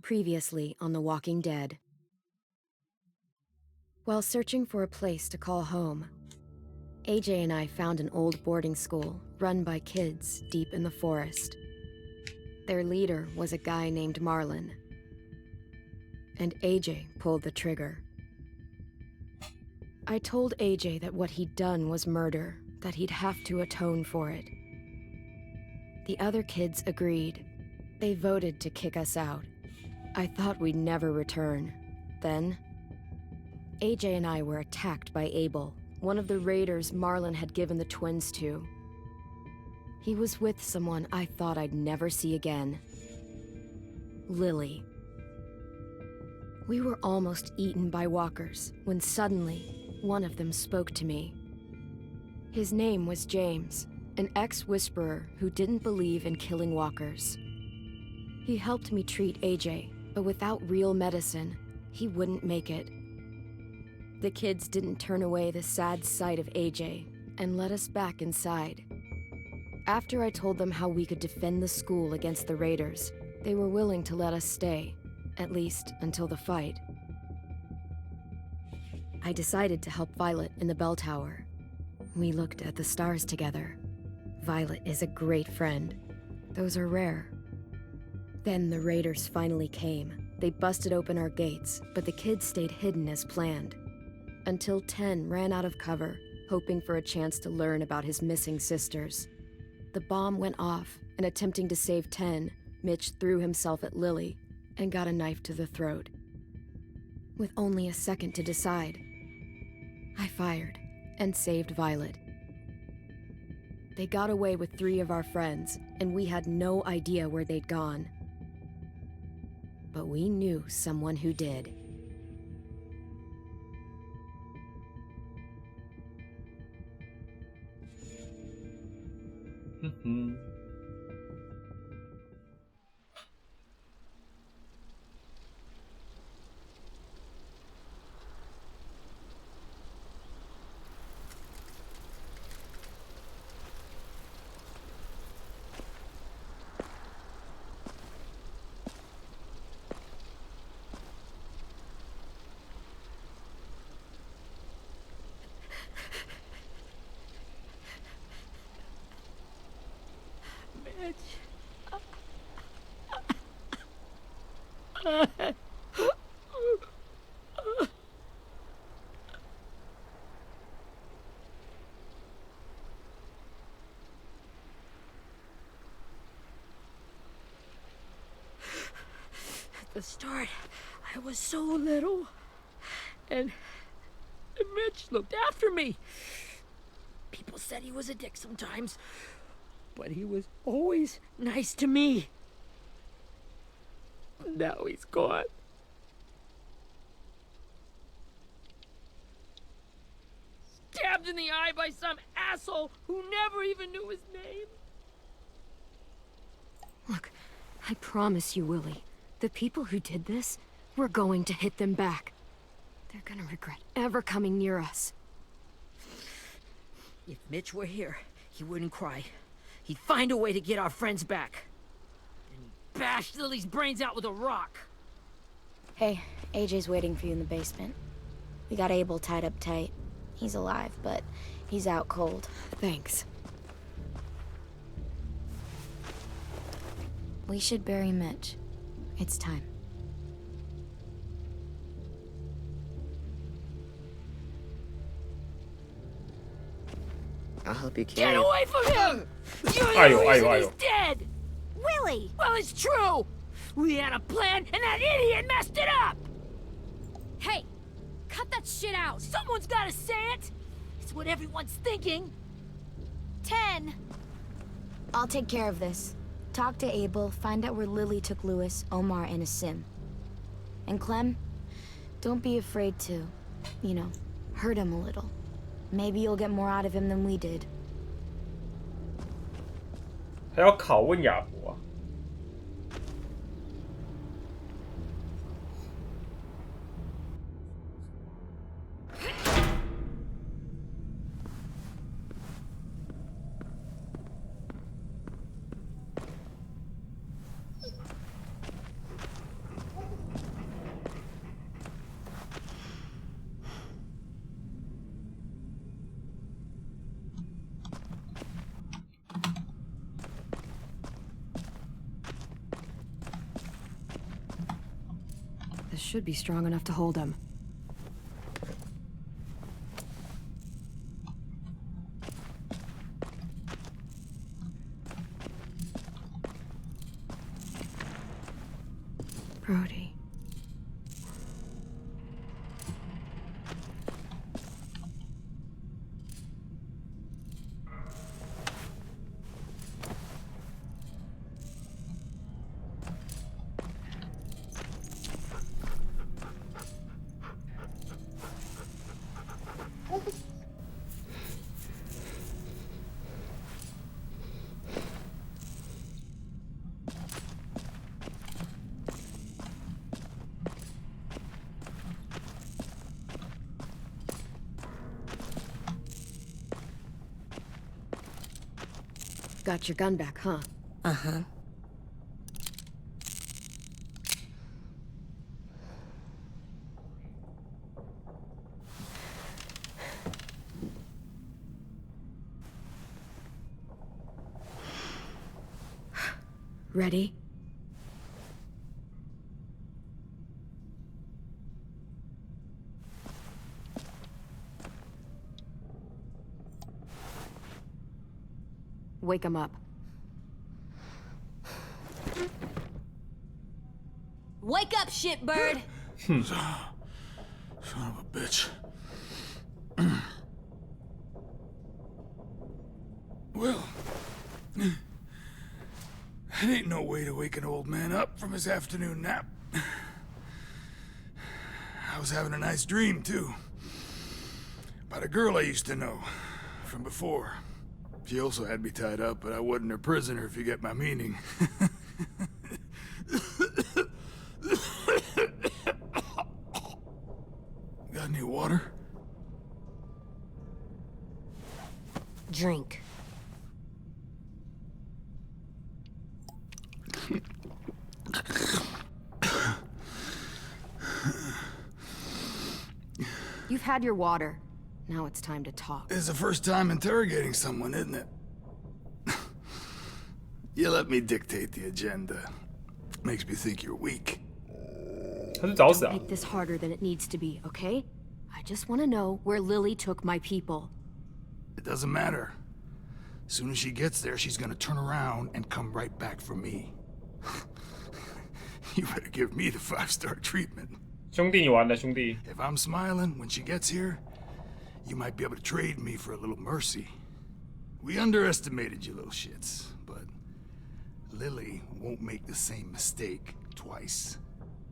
Previously on The Walking Dead. While searching for a place to call home, AJ and I found an old boarding school run by kids deep in the forest. Their leader was a guy named Marlon, and AJ pulled the trigger. I told AJ that what he'd done was murder, that he'd have to atone for it. The other kids agreed. They voted to kick us out. I thought we'd never return. Then, AJ and I were attacked by Abel, one of the raiders Marlon had given the twins to. He was with someone I thought I'd never see again. Lily. We were almost eaten by walkers when suddenly, one of them spoke to me. His name was James, an ex-whisperer who didn't believe in killing walkers. He helped me treat AJ, but without real medicine, he wouldn't make it. The kids didn't turn away the sad sight of AJ and let us back inside. After I told them how we could defend the school against the raiders, they were willing to let us stay, at least until the fight. I decided to help Violet in the bell tower. We looked at the stars together. Violet is a great friend. Those are rare. Then the raiders finally came. They busted open our gates, but the kids stayed hidden as planned. Until Ten ran out of cover, hoping for a chance to learn about his missing sisters. The bomb went off, and attempting to save Ten, Mitch threw himself at Lily and got a knife to the throat. With only a second to decide, I fired and saved Violet. They got away with 3 of our friends, and we had no idea where they'd gone. But we knew someone who did. At the start, I was so little, and Mitch looked after me. People said he was a dick sometimes, but he was always nice to me. Now he's gone. Stabbed in the eye by some asshole who never even knew his name. Look, I promise you, Willie, the people who did this, we're going to hit them back. They're gonna regret ever coming near us. If Mitch were here, he wouldn't cry. He'd find a way to get our friends back. And he'd bash Lily's brains out with a rock. Hey, AJ's waiting for you in the basement. We got Abel tied up tight. He's alive, but he's out cold. Thanks. We should bury Mitch. It's time. I'll help you carry Get it. away from him! You're Ayo, the reason ayo, he's ayo. dead! Willie! Well, it's true! We had a plan, and that idiot messed it up! Hey! Cut that shit out! Someone's gotta say it! It's what everyone's thinking. 10! I'll take care of this. Talk to Abel, find out where Lily took Lewis, Omar, and Asim. And Clem, don't be afraid to, hurt him a little. Maybe you'll get more out of him than we did. 还要拷问亚伯啊。should be strong enough to hold him. Brody. Got your gun back, huh? Uh-huh. Ready? Wake him up. Wake up, shitbird! Son of a bitch. Well, that ain't no way to wake an old man up from his afternoon nap. I was having a nice dream, too. About a girl I used to know from before. She also had me tied up, but I wasn't her prisoner, if you get my meaning. Got any water? Drink. You've had your water. Now it's time to talk. It's the first time interrogating someone, isn't it? You let me dictate the agenda. Makes me think you're weak. 他是找死啊！ Make this harder than it needs to be, okay? I just want to know where Lily took my people. It doesn't matter. As soon as she gets there, she's gonna turn around and come right back for me. You better give me the 5-star treatment. 兄弟，你完了，兄弟。 If I'm smiling when she gets here, you might be able to trade me for a little mercy. We underestimated you little shits, but Lily won't make the same mistake twice.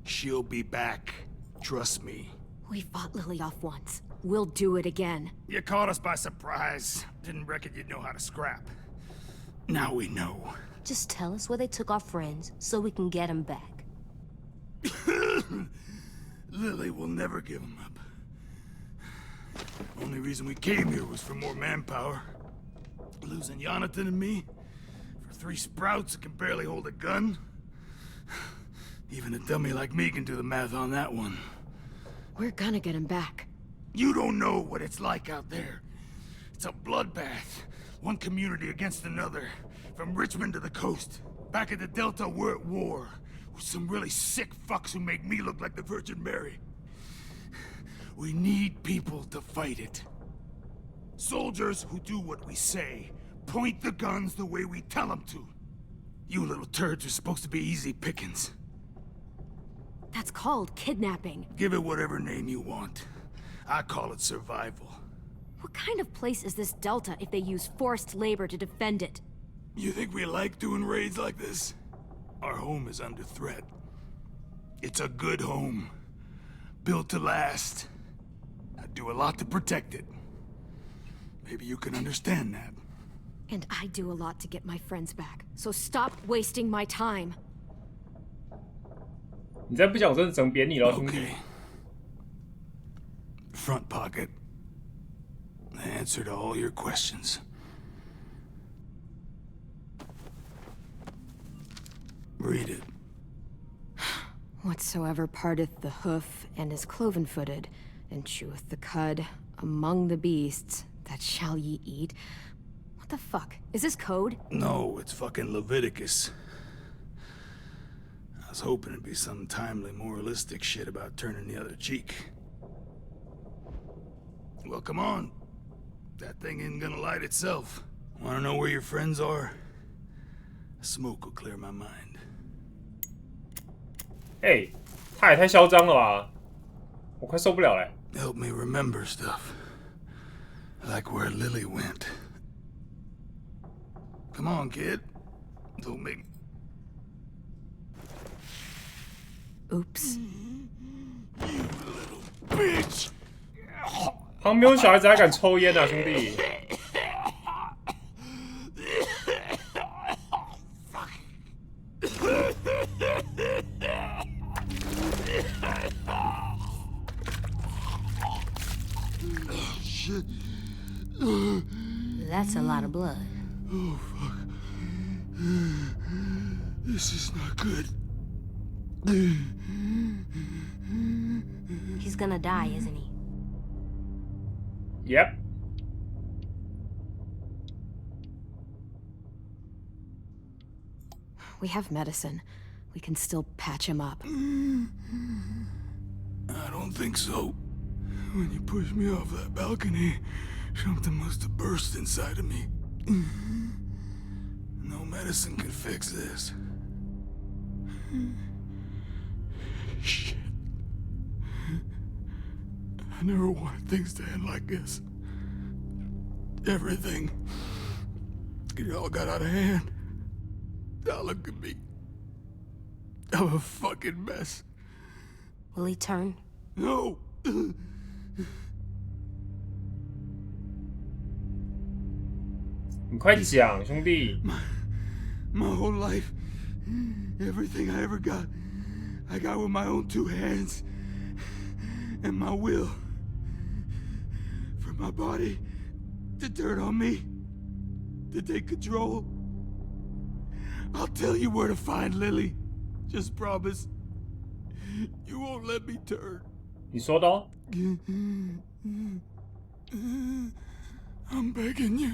She'll be back. Trust me. We fought Lily off once. We'll do it again. You caught us by surprise. Didn't reckon you'd know how to scrap. Now we know. Just tell us where they took our friends so we can get them back. Lily will never give him up. Only reason we came here was for more manpower. Losing Jonathan and me for 3 sprouts that can barely hold a gun. Even a dummy like me can do the math on that one. We're gonna get him back. You don't know what it's like out there. It's a bloodbath. One community against another. From Richmond to the coast. Back at the Delta, we're at war. With some really sick fucks who make me look like the Virgin Mary. We need people to fight it. Soldiers who do what we say. Point the guns the way we tell them to. You little turds are supposed to be easy pickings. That's called kidnapping. Give it whatever name you want. I call it survival. What kind of place is this Delta if they use forced labor to defend it? You think we like doing raids like this? Our home is under threat. It's a good home. Built to last. I do a lot to protect it. Maybe you can understand that. And I do a lot to get my friends back. So stop wasting my time. 你再不讲，我真的整扁你了，兄弟。 Okay. Front pocket. The answer to all your questions. Read it. Whatsoever parteth the hoof and is cloven-footed, and cheweth the cud among the beasts, that shall ye eat. What the fuck? Is this code? No, it's fucking Leviticus. was hoping it'd be some timely moralistic shit about turning the other cheek. Well, come on. That thing isn't gonna light itself. Wanna know where your friends are? Smoke will clear my mind. 哎，他也太嚣张了吧！我快受不了了。 Help me remember stuff. Like where Lily went. Come on, kid. Don't make... Oops. You little bitch! 旁边有小孩子还敢抽烟啊，兄弟！ Shit. That's a lot of blood. Oh, fuck. This is not good. He's gonna die, isn't he? Yep. We have medicine. We can still patch him up. I don't think so. When you pushed me off that balcony, something must have burst inside of me. No medicine can fix this. Shit. I never wanted things to end like this. Everything. It all got out of hand. Now look at me. I'm a fucking mess. Will he turn? No! 你快讲，兄弟！ My whole life, everything I ever got, I got with my own two hands and my will. For my body to turn on me, to take control. I'll tell you where to find Lily. Just promise. You won't let me turn. 你说的哦。 I'm begging you.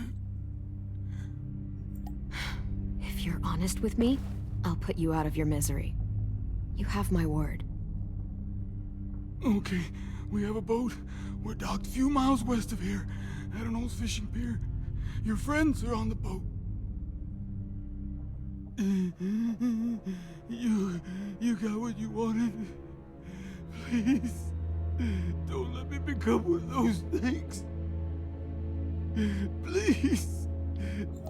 If you're honest with me, I'll put you out of your misery. You have my word. Okay, we have a boat. We're docked a few miles west of here, at an old fishing pier. Your friends are on the boat. You got what you wanted. Please, don't let me become one of those things. Please,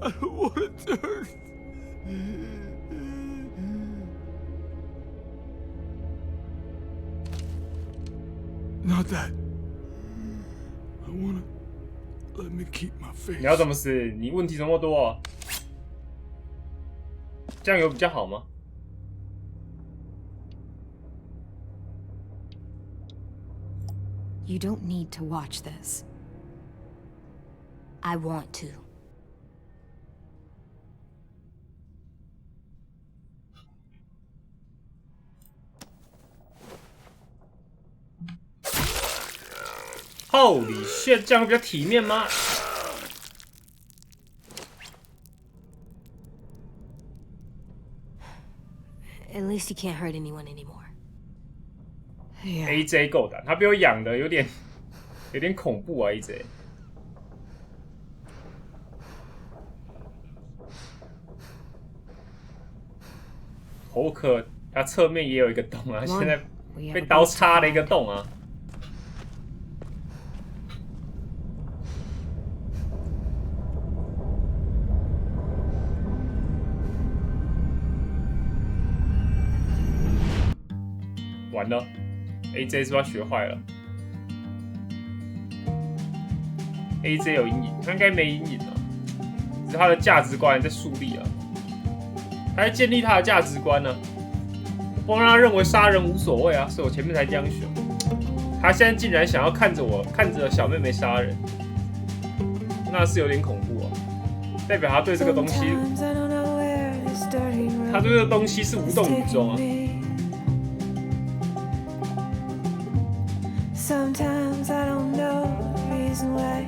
I don't want to turn. Not that. I wanna let me keep my face. 你要怎么死？你问题这么多，这样有比较好吗？ You don't need to watch this. I want to. Holy shit， 这样会比较体面吗？ At least he can't hurt anyone anymore. Yeah. AJ 够胆，他被我养的有点恐怖啊 AJ。侯可他侧面也有一个洞啊，现在被刀插了一个洞啊。完了 ，AJ 是不是要学坏了 ？AJ 有阴影，他应该没阴影啊，只是他的价值观在树立啊，他在建立他的价值观呢、不让他认为杀人无所谓啊，所以我前面才这样选。他现在竟然想要看着小妹妹杀人，那是有点恐怖哦，代表他对这个东西，他对这个东西是无动于衷啊。 Sometimes I don't know the reason why,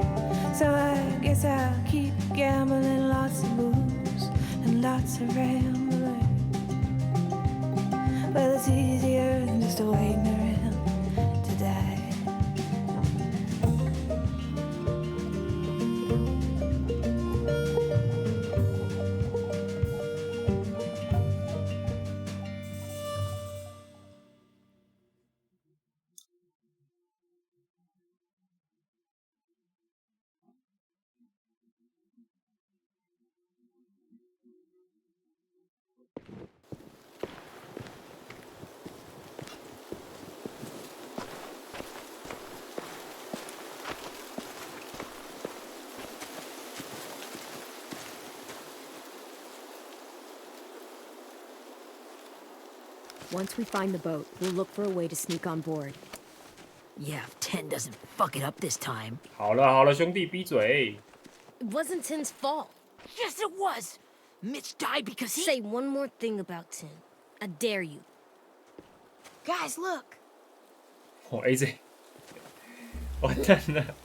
so I guess I'll keep gambling, lots of moves and lots of rambling. Well, it's easier than just waiting around to die. Once we find the boat, we'll look for a way to sneak on board. Yeah, if Ten doesn't fuck it up this time. 好了好了，兄弟，闭嘴！ It wasn't Tin's fault. Yes, it was. Mitch died because he. Say one more thing about Tin. I dare you. Guys, look! 哦 ，AJ， 完蛋了！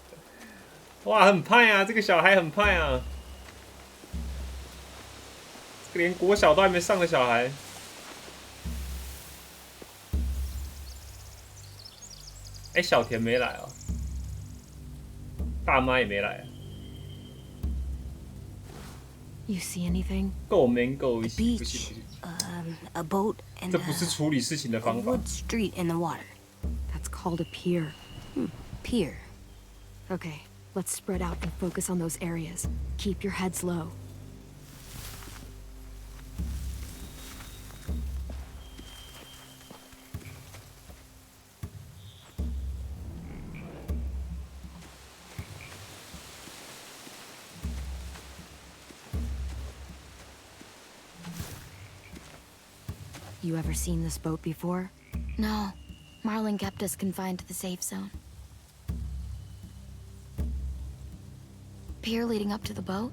哇，很派啊，这个小孩很派啊，这个连国小都还没上的小孩。哎，小田没来哦，大妈也没来啊。 You see anything? 够 man 够一起，不 Beach, 行不行， a boat, and 这不是处理事情的 a 方法。 wood street in the water. That's called a pier. Pier. Okay, let's spread out and focus on those areas. Keep your heads low. You ever seen this boat before? No. Marlin kept us confined to the safe zone. Pier leading up to the boat?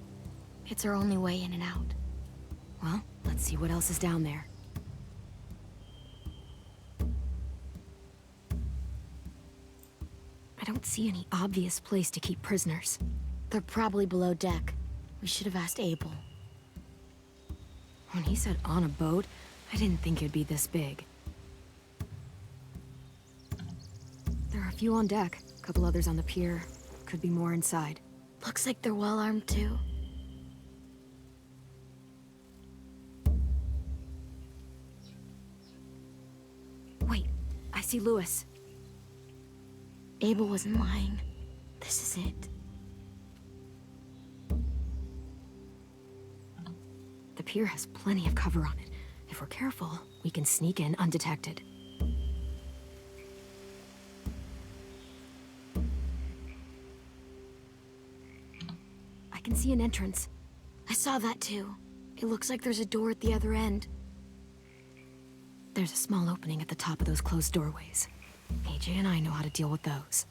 It's our only way in and out. Well, let's see what else is down there. I don't see any obvious place to keep prisoners. They're probably below deck. We should have asked Abel. When he said on a boat, I didn't think it'd be this big. There are a few on deck, a couple others on the pier. Could be more inside. Looks like they're well armed too. Wait, I see Lewis. Abel wasn't lying. This is it. The pier has plenty of cover on it. If we're careful, we can sneak in undetected. I can see an entrance. I saw that too. It looks like there's a door at the other end. There's a small opening at the top of those closed doorways. AJ and I know how to deal with those.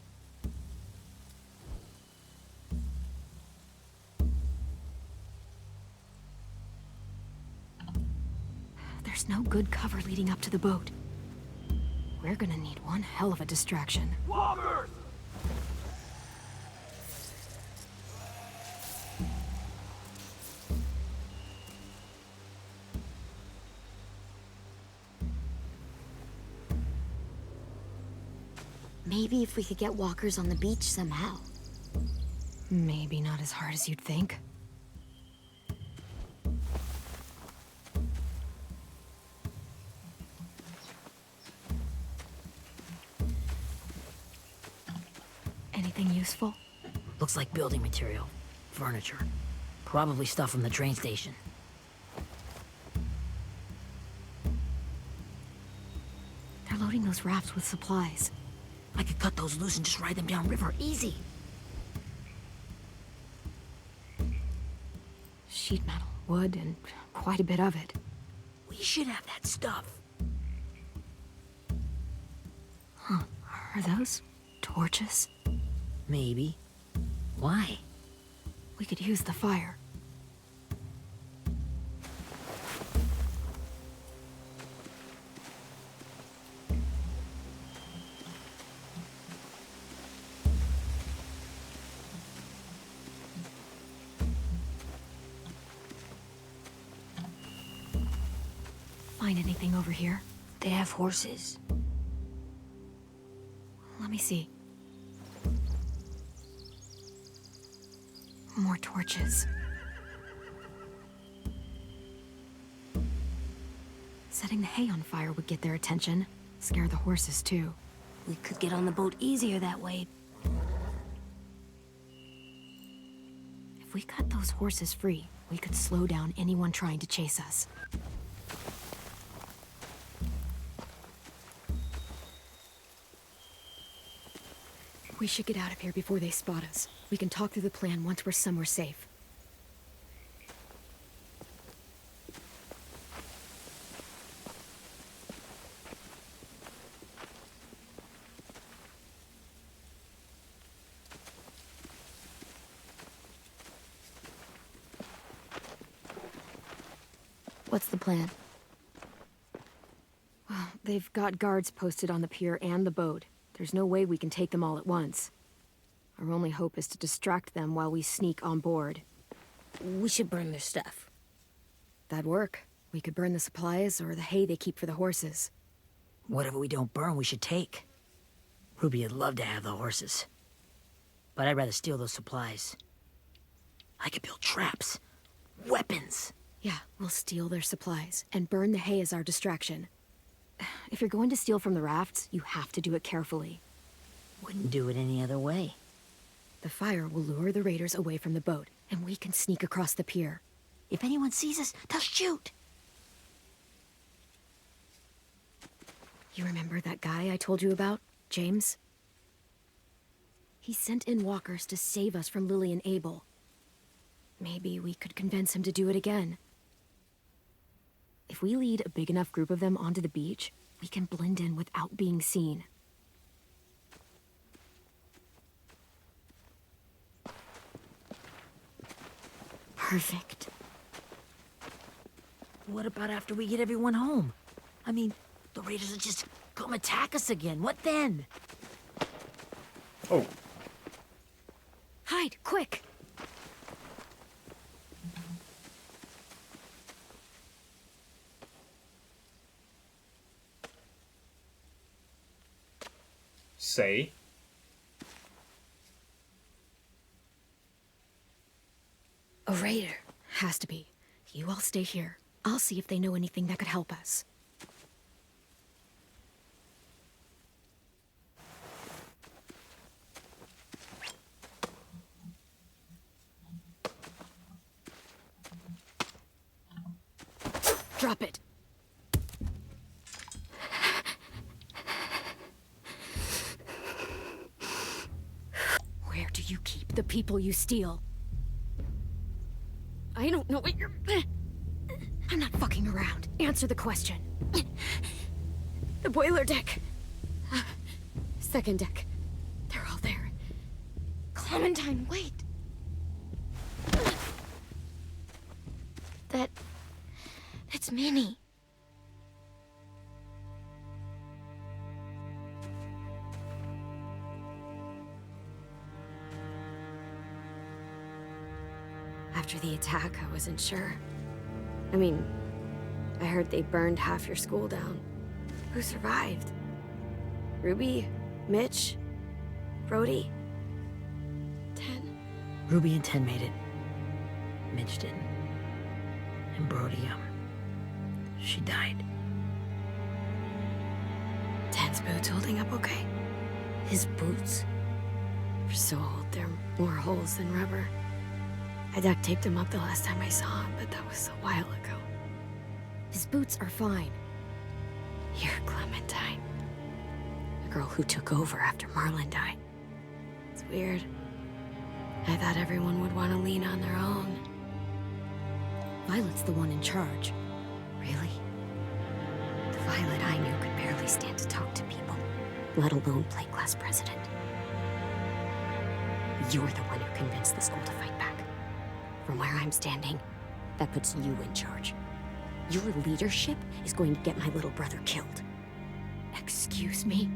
There's no good cover leading up to the boat. We're gonna need one hell of a distraction. Walkers! Maybe if we could get walkers on the beach somehow. Maybe not as hard as you'd think. Anything useful? Looks like building material. Furniture. Probably stuff from the train station. They're loading those rafts with supplies. I could cut those loose and just ride them downriver. Easy. Sheet metal, wood, and quite a bit of it. We should have that stuff. Huh. Are those torches? Maybe. Why? We could use the fire. Find anything over here? They have horses. Let me see. More torches. Setting the hay on fire would get their attention. Scare the horses, too. We could get on the boat easier that way. If we cut those horses free, we could slow down anyone trying to chase us. We should get out of here before they spot us. We can talk through the plan once we're somewhere safe. What's the plan? Well, they've got guards posted on the pier and the boat. There's no way we can take them all at once. Our only hope is to distract them while we sneak on board. We should burn their stuff. That'd work. We could burn the supplies or the hay they keep for the horses. Whatever we don't burn, we should take. Ruby would love to have the horses. But I'd rather steal those supplies. I could build traps. Weapons. Yeah, we'll steal their supplies and burn the hay as our distraction. If you're going to steal from the rafts, you have to do it carefully. Wouldn't do it any other way. The fire will lure the raiders away from the boat, and we can sneak across the pier. If anyone sees us, they'll shoot. You remember that guy I told you about, James? He sent in walkers to save us from Lily and Abel. Maybe we could convince him to do it again. If we lead a big enough group of them onto the beach, we can blend in without being seen. Perfect. What about after we get everyone home? I mean, the raiders will just come attack us again. What then? Oh, Hide, quick!谁？ A raider. Has to be. You all stay here. I'll see if they know anything that could help us. Drop it. Where do you keep the people you steal? I don't know what you're... I'm not fucking around. Answer the question. The boiler deck. Second deck. They're all there. Clementine, wait. That's Minnie. After the attack, I wasn't sure. I mean, I heard they burned half your school down. Who survived? Ruby? Mitch? Brody? Ten? Ruby and Ten made it. Mitch didn't. And Brody, she died. Ten's boots holding up okay? His boots. They're so old, they're more holes than rubber. I duct taped him up the last time I saw him, but that was a while ago. His boots are fine. You're Clementine. The girl who took over after Marlon died. It's weird. I thought everyone would want to lean on their own. Violet's the one in charge. Really? The Violet I knew could barely stand to talk to people, let alone play class president. You're the one who convinced the school to fight back. From where I'm standing, that puts you in charge. Your leadership is going to get my little brother killed. Excuse me?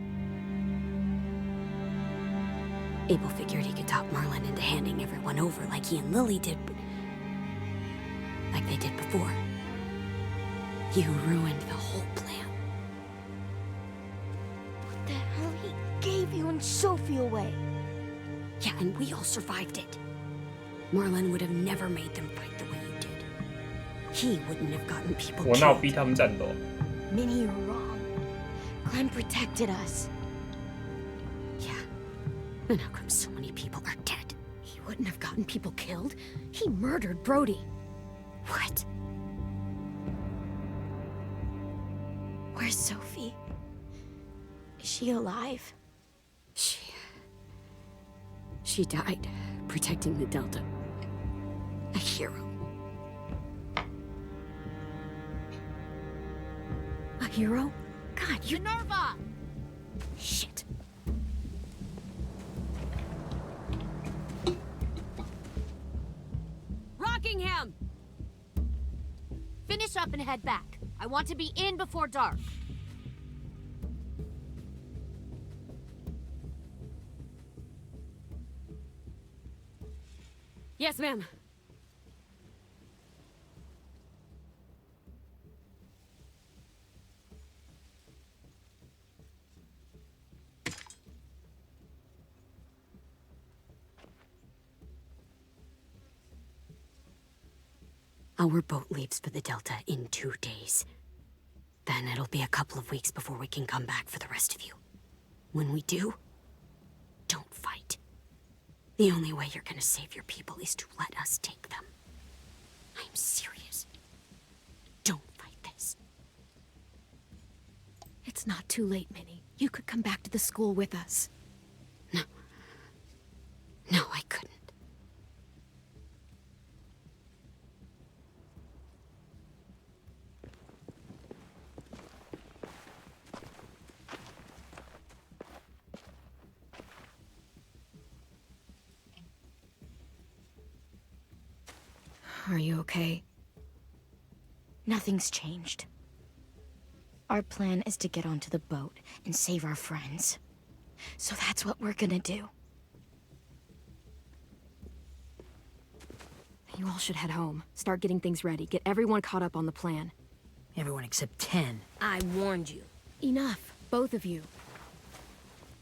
Abel figured he could talk Marlon into handing everyone over like he and Lily did, but like they did before. You ruined the whole plan. gave you and Sophie away. Yeah, and we all survived it. Marlon would have never made them fight the way you did. He wouldn't have gotten people 我哪有 killed. 逼他们战斗？ Minnie, you're wrong. Clem protected us. Yeah. And how come so many people are dead? He wouldn't have gotten people killed. He murdered Brody. What? Where's Sophie? Is she alive? She died protecting the Delta. A hero. A hero? God, you... Minerva! Shit. Rockingham! Finish up and head back. I want to be in before dark. Yes, ma'am. Our boat leaves for the Delta in 2 days. Then it'll be a couple of weeks before we can come back for the rest of you. When we do, don't fight. The only way you're gonna save your people is to let us take them. I'm serious. Don't fight this. It's not too late, Minnie. You could come back to the school with us. No. No, I couldn't. Are you okay? Nothing's changed. Our plan is to get onto the boat and save our friends. So that's what we're gonna do. You all should head home. Start getting things ready. Get everyone caught up on the plan. Everyone except 10. I warned you. Enough, both of you.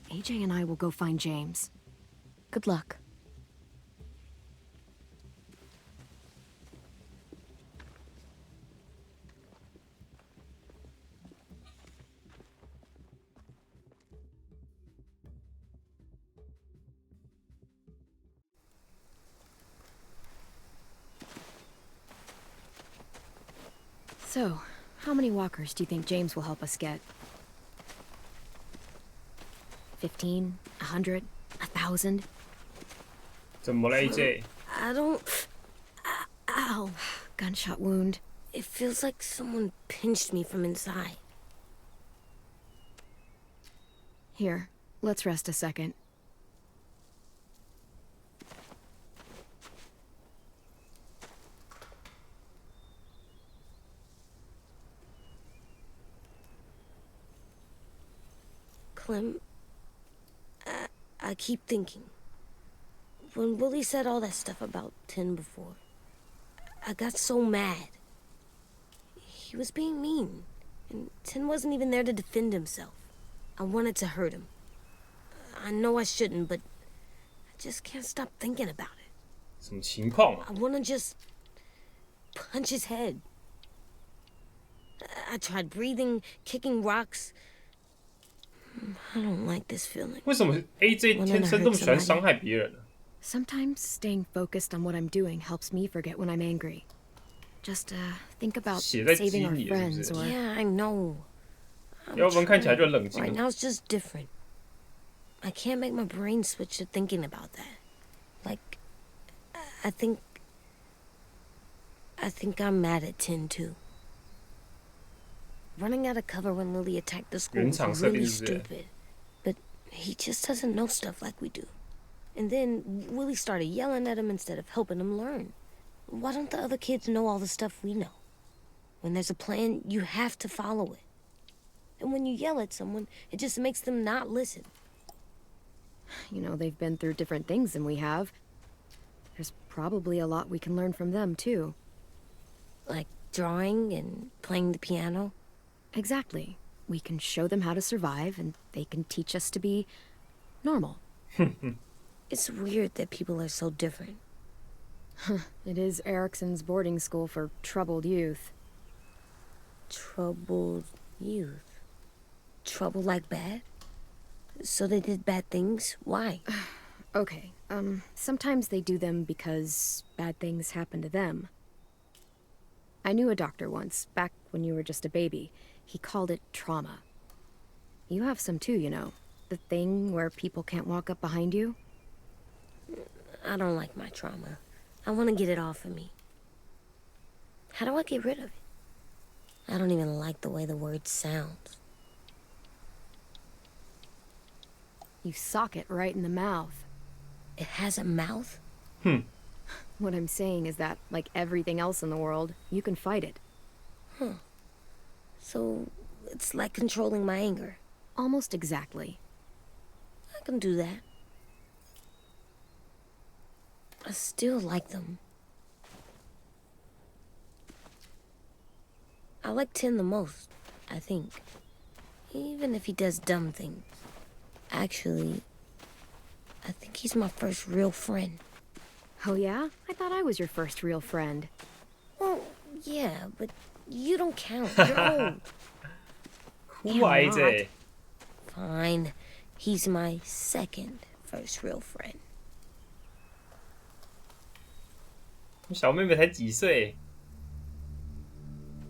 AJ and I will go find James. Good luck. So, how many walkers do you think James will help us get? 15? 100? 1,000? 怎么了 AJ？ I don't... Ow. Gunshot wound. It feels like someone pinched me from inside. Here, let's rest a second. Clem, I keep thinking. When Willie said all that stuff about Tin before, I got so mad. He was being mean, and Tin wasn't even there to defend himself. I wanted to hurt him. I know I shouldn't, but I just can't stop thinking about it. 什么情况啊？ I want to just punch his head. I tried breathing, kicking rocks. I don't like this feeling. 为什么 AJ 天生这么喜欢伤害别人呢？ Sometimes staying focused on what I'm doing helps me forget when I'm angry. Just think about 写在 saving 基 our 里了是不 friends 是？ or... Yeah, I know. I'm 要不然看起来就很冷 Right 静。 now it's just different. I can't make my brain switch to thinking about that. Like, I think I'm mad at Tin too. Running out of cover when Lily attacked the school 原 was 厂设定 really 是不是？ stupid. But he just doesn't know stuff like we do. And then Willie started yelling at him instead of helping him learn. Why don't the other kids know all the stuff we know? When there's a plan, you have to follow it. And when you yell at someone, it just makes them not listen. You know, they've been through different things than we have. There's probably a lot we can learn from them, too. Like drawing and playing the piano. Exactly. We can show them how to survive, and they can teach us to be Normal. It's weird that people are so different. It is Erickson's boarding school for troubled youth. Troubled youth. Trouble like bad? So they did bad things? Why? Okay, sometimes they do them because bad things happen to them. I knew a doctor once, back when you were just a baby. He called it trauma. You have some too, you know. The thing where people can't walk up behind you. I don't like my trauma. I want to get it off of me. How do I get rid of it? I don't even like the way the word sounds. You sock it right in the mouth. It has a mouth? What I'm saying is that, like everything else in the world, you can fight it. So, it's like controlling my anger. Almost exactly. I can do that. I still like them. I like Tin the most, I think. Even if he does dumb things. Actually, I think he's my first real friend. Oh yeah? I thought I was your first real friend. Well, yeah, but you don't count. You're old. Who are AJ？ Fine. He's my second first real friend. 小妹妹才几岁？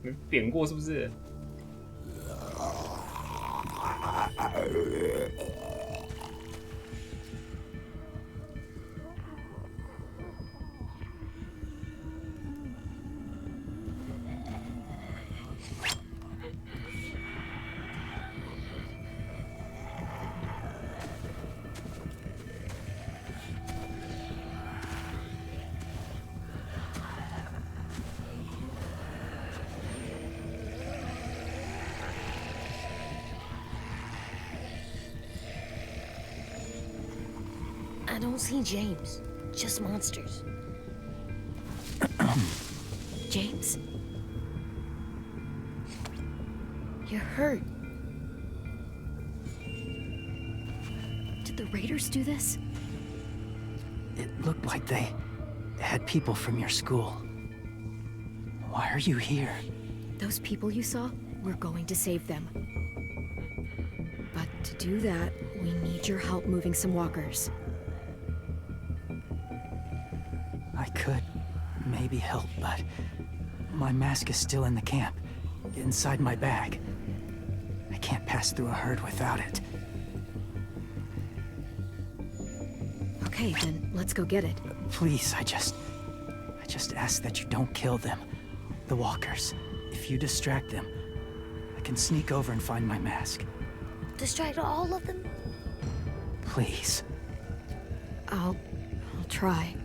没扁过是不是？I don't see James. Just monsters. James? You're hurt. Did the Raiders do this? It looked like they had people from your school. Why are you here? Those people you saw? We're going to save them. But to do that, we need your help moving some walkers. I could maybe help, but my mask is still in the camp, inside my bag. I can't pass through a herd without it. Okay, then let's go get it. Please, I just ask that you don't kill them. The walkers. If you distract them, I can sneak over and find my mask. Distract all of them? Please. I'll try.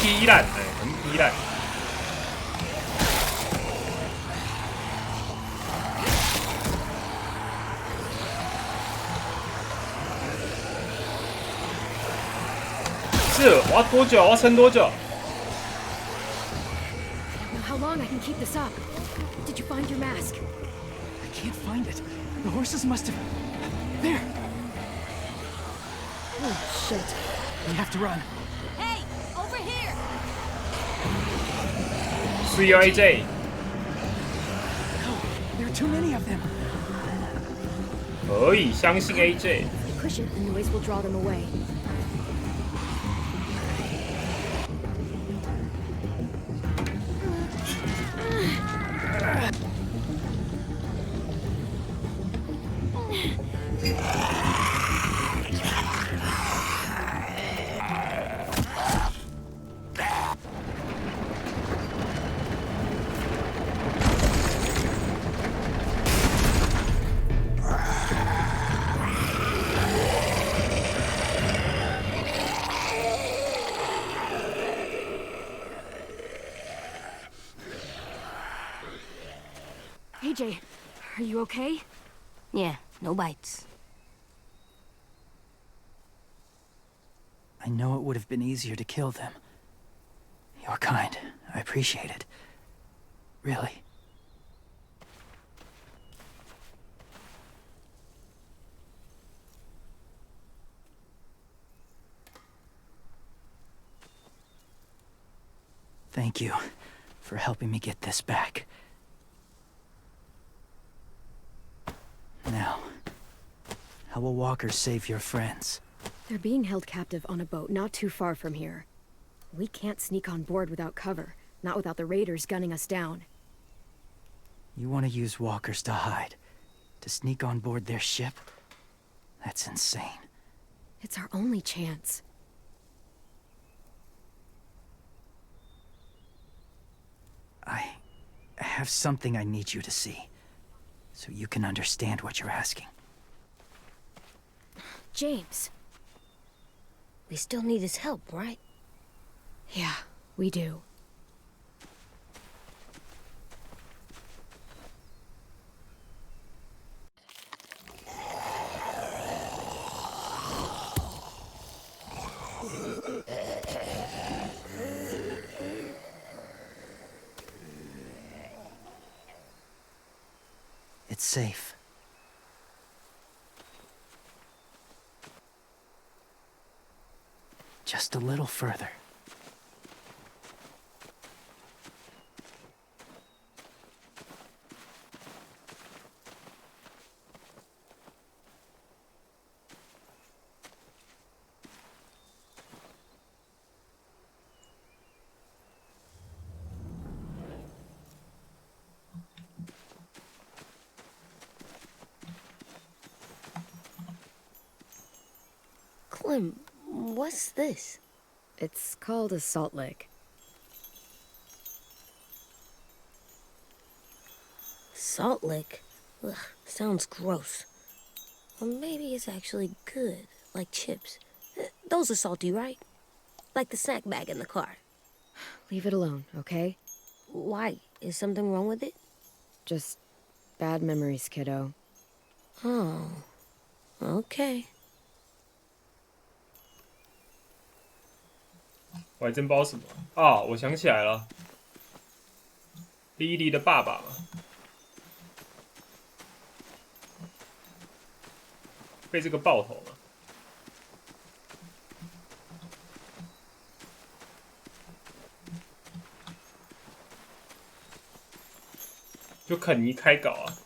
批烂，很批烂。是，我要多久？我要撑多久？ Now, how long I can keep this up? Did you find your mask? I can't find it. The horses must have... There! Oh, shit. We have to run. Hey, over here! 是要 AJ。 No, there are too many of them. 可以相信 AJ。 Push it, the noise will draw them away. AJ, are you okay? Yeah, no bites. I know it would have been easier to kill them. You're kind. I appreciate it. Really. Thank you for helping me get this back. Now, how will Walker save your friends? They're being held captive on a boat not too far from here. We can't sneak on board without cover, not without the raiders gunning us down. You want to use walkers to hide? To sneak on board their ship? That's insane. It's our only chance. I have something I need you to see, so you can understand what you're asking. James. We still need his help, right? Yeah, we do. It's safe. Just a little further. Clem, what's this? It's called a salt lick. Salt lick? Ugh, sounds gross. Or maybe it's actually good, like chips. Those are salty, right? Like the snack bag in the car. Leave it alone, okay? Why? Is something wrong with it? Just bad memories, kiddo. Oh, okay. 我还真不知道什么啊！我想起来了，莉莉的爸爸嘛，被这个爆头嘛，就肯尼开搞啊。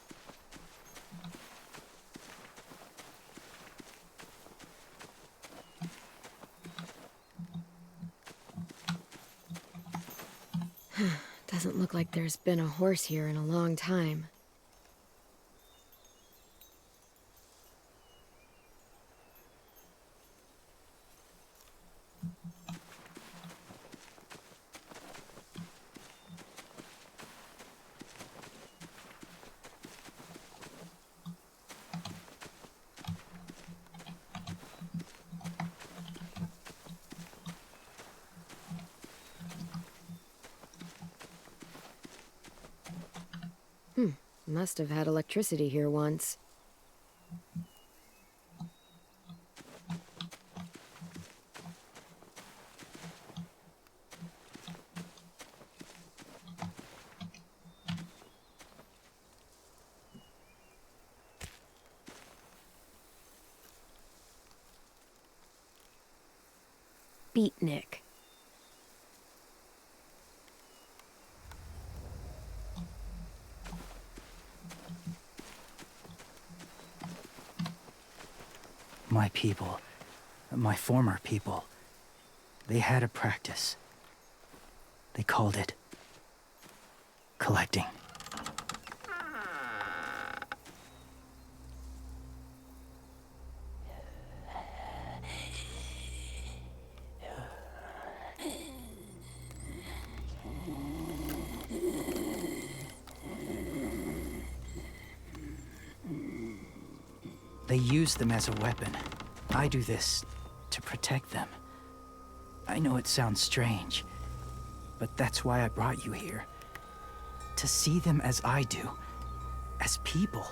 Doesn't look like there's been a horse here in a long time. Must have had electricity here once. Beatnik. My people, my former people, they had a practice. They called it collecting. They use them as a weapon. I do this to protect them. I know it sounds strange, but that's why I brought you here. To see them as I do, as people.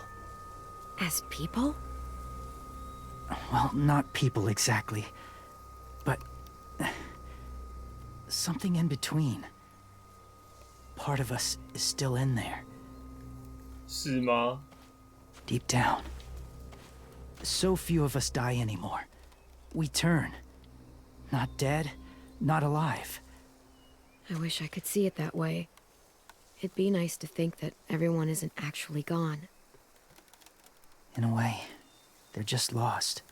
As people? Well, not people exactly, but something in between. Part of us is still in there. 是吗？ Deep down. So few of us die anymore. We turn. Not dead, not alive. I wish I could see it that way. It'd be nice to think that everyone isn't actually gone. In a way, they're just lost.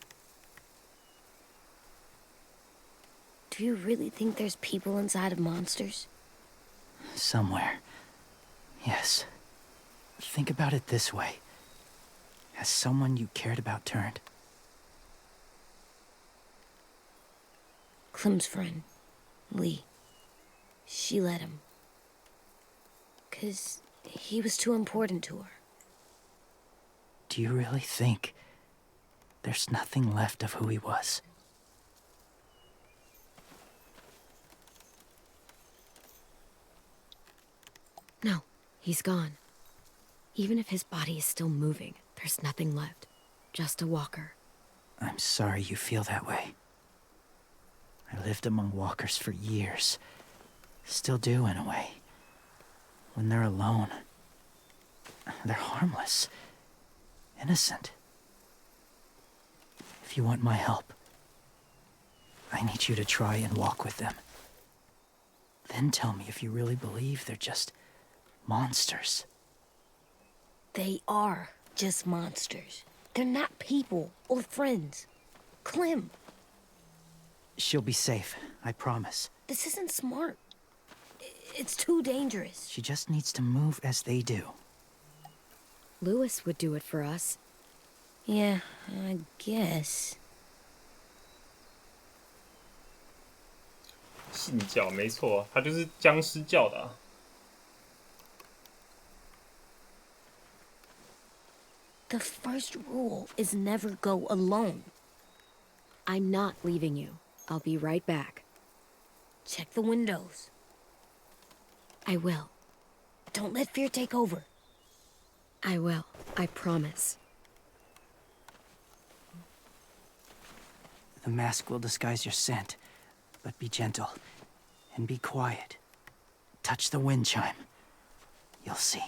Do you really think there's people inside of monsters? Somewhere. Yes. Think about it this way. Has someone you cared about turned? Clem's friend, Lee. She let him. 'Cause he was too important to her. Do you really think there's nothing left of who he was? No, he's gone. Even if his body is still moving, there's nothing left. Just a walker. I'm sorry you feel that way. I lived among walkers for years. Still do, in a way. When they're alone, they're harmless. Innocent. If you want my help, I need you to try and walk with them. Then tell me if you really believe they're just monsters. They are just monsters. They're not people or friends. Clem, She'll be safe, I promise. this isn't smart. It's too dangerous. She just needs to move as they do. Lewis would do it for us. Yeah, I guess. 信教没错，他就是僵尸教的啊。The first rule is never go alone. I'm not leaving you. I'll be right back. Check the windows. I will. Don't let fear take over. I will. I promise. The mask will disguise your scent, but be gentle and be quiet. Touch the wind chime. You'll see.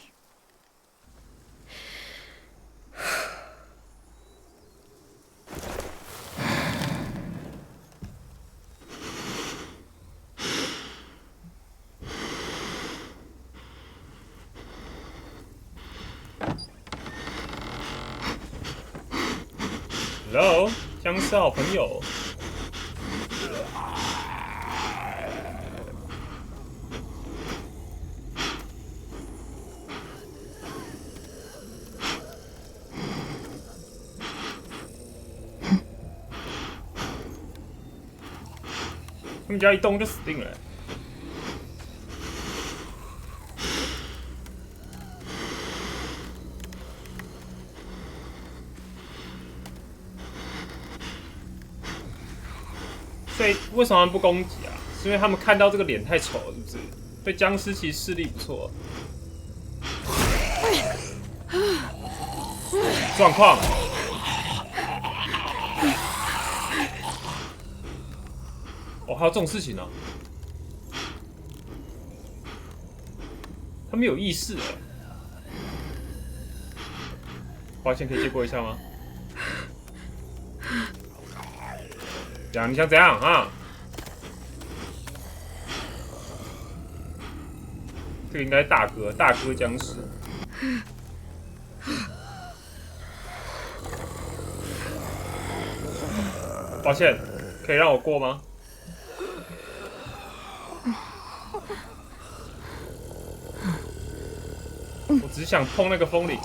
Hello， 僵尸好朋友。他们只要一动就死定了。所以为什么他们不攻击啊？是因为他们看到这个脸太丑了，是不是？对僵尸其实视力不错。状况。哦，还有这种事情呢、啊？他们有意识哎。抱歉，可以借过一下吗？这样你想怎样啊？这个应该大哥僵尸。抱歉，可以让我过吗？我只想碰那个风铃。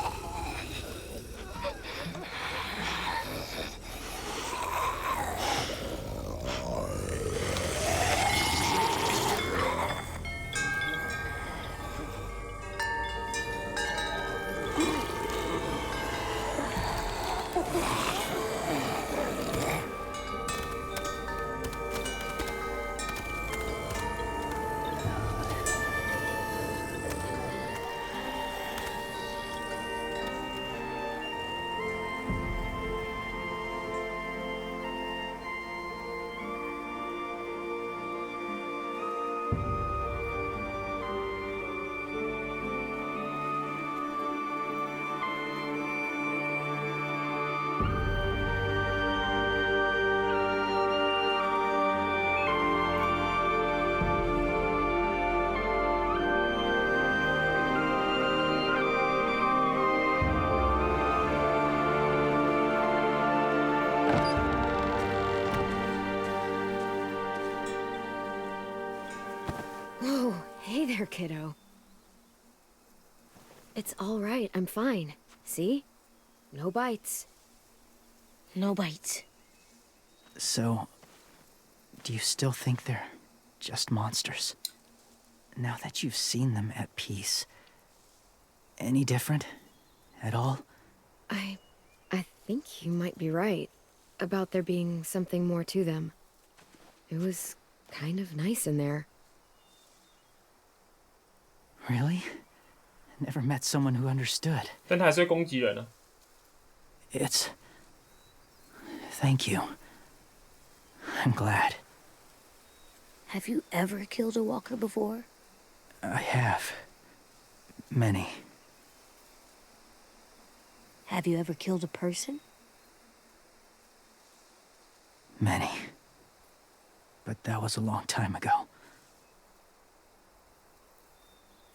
Oh, hey there, kiddo. It's all right. I'm fine. See? No bites. No bites. So, do you still think they're just monsters? Now that you've seen them at peace, any different at all? I think you might be right about there being something more to them. It was kind of nice in there. Really? I never met someone who understood. 但它还是会攻击人啊。It's... Thank you. I'm glad. Have you ever killed a walker before? I have. Many. Have you ever killed a person? Many. But that was a long time ago.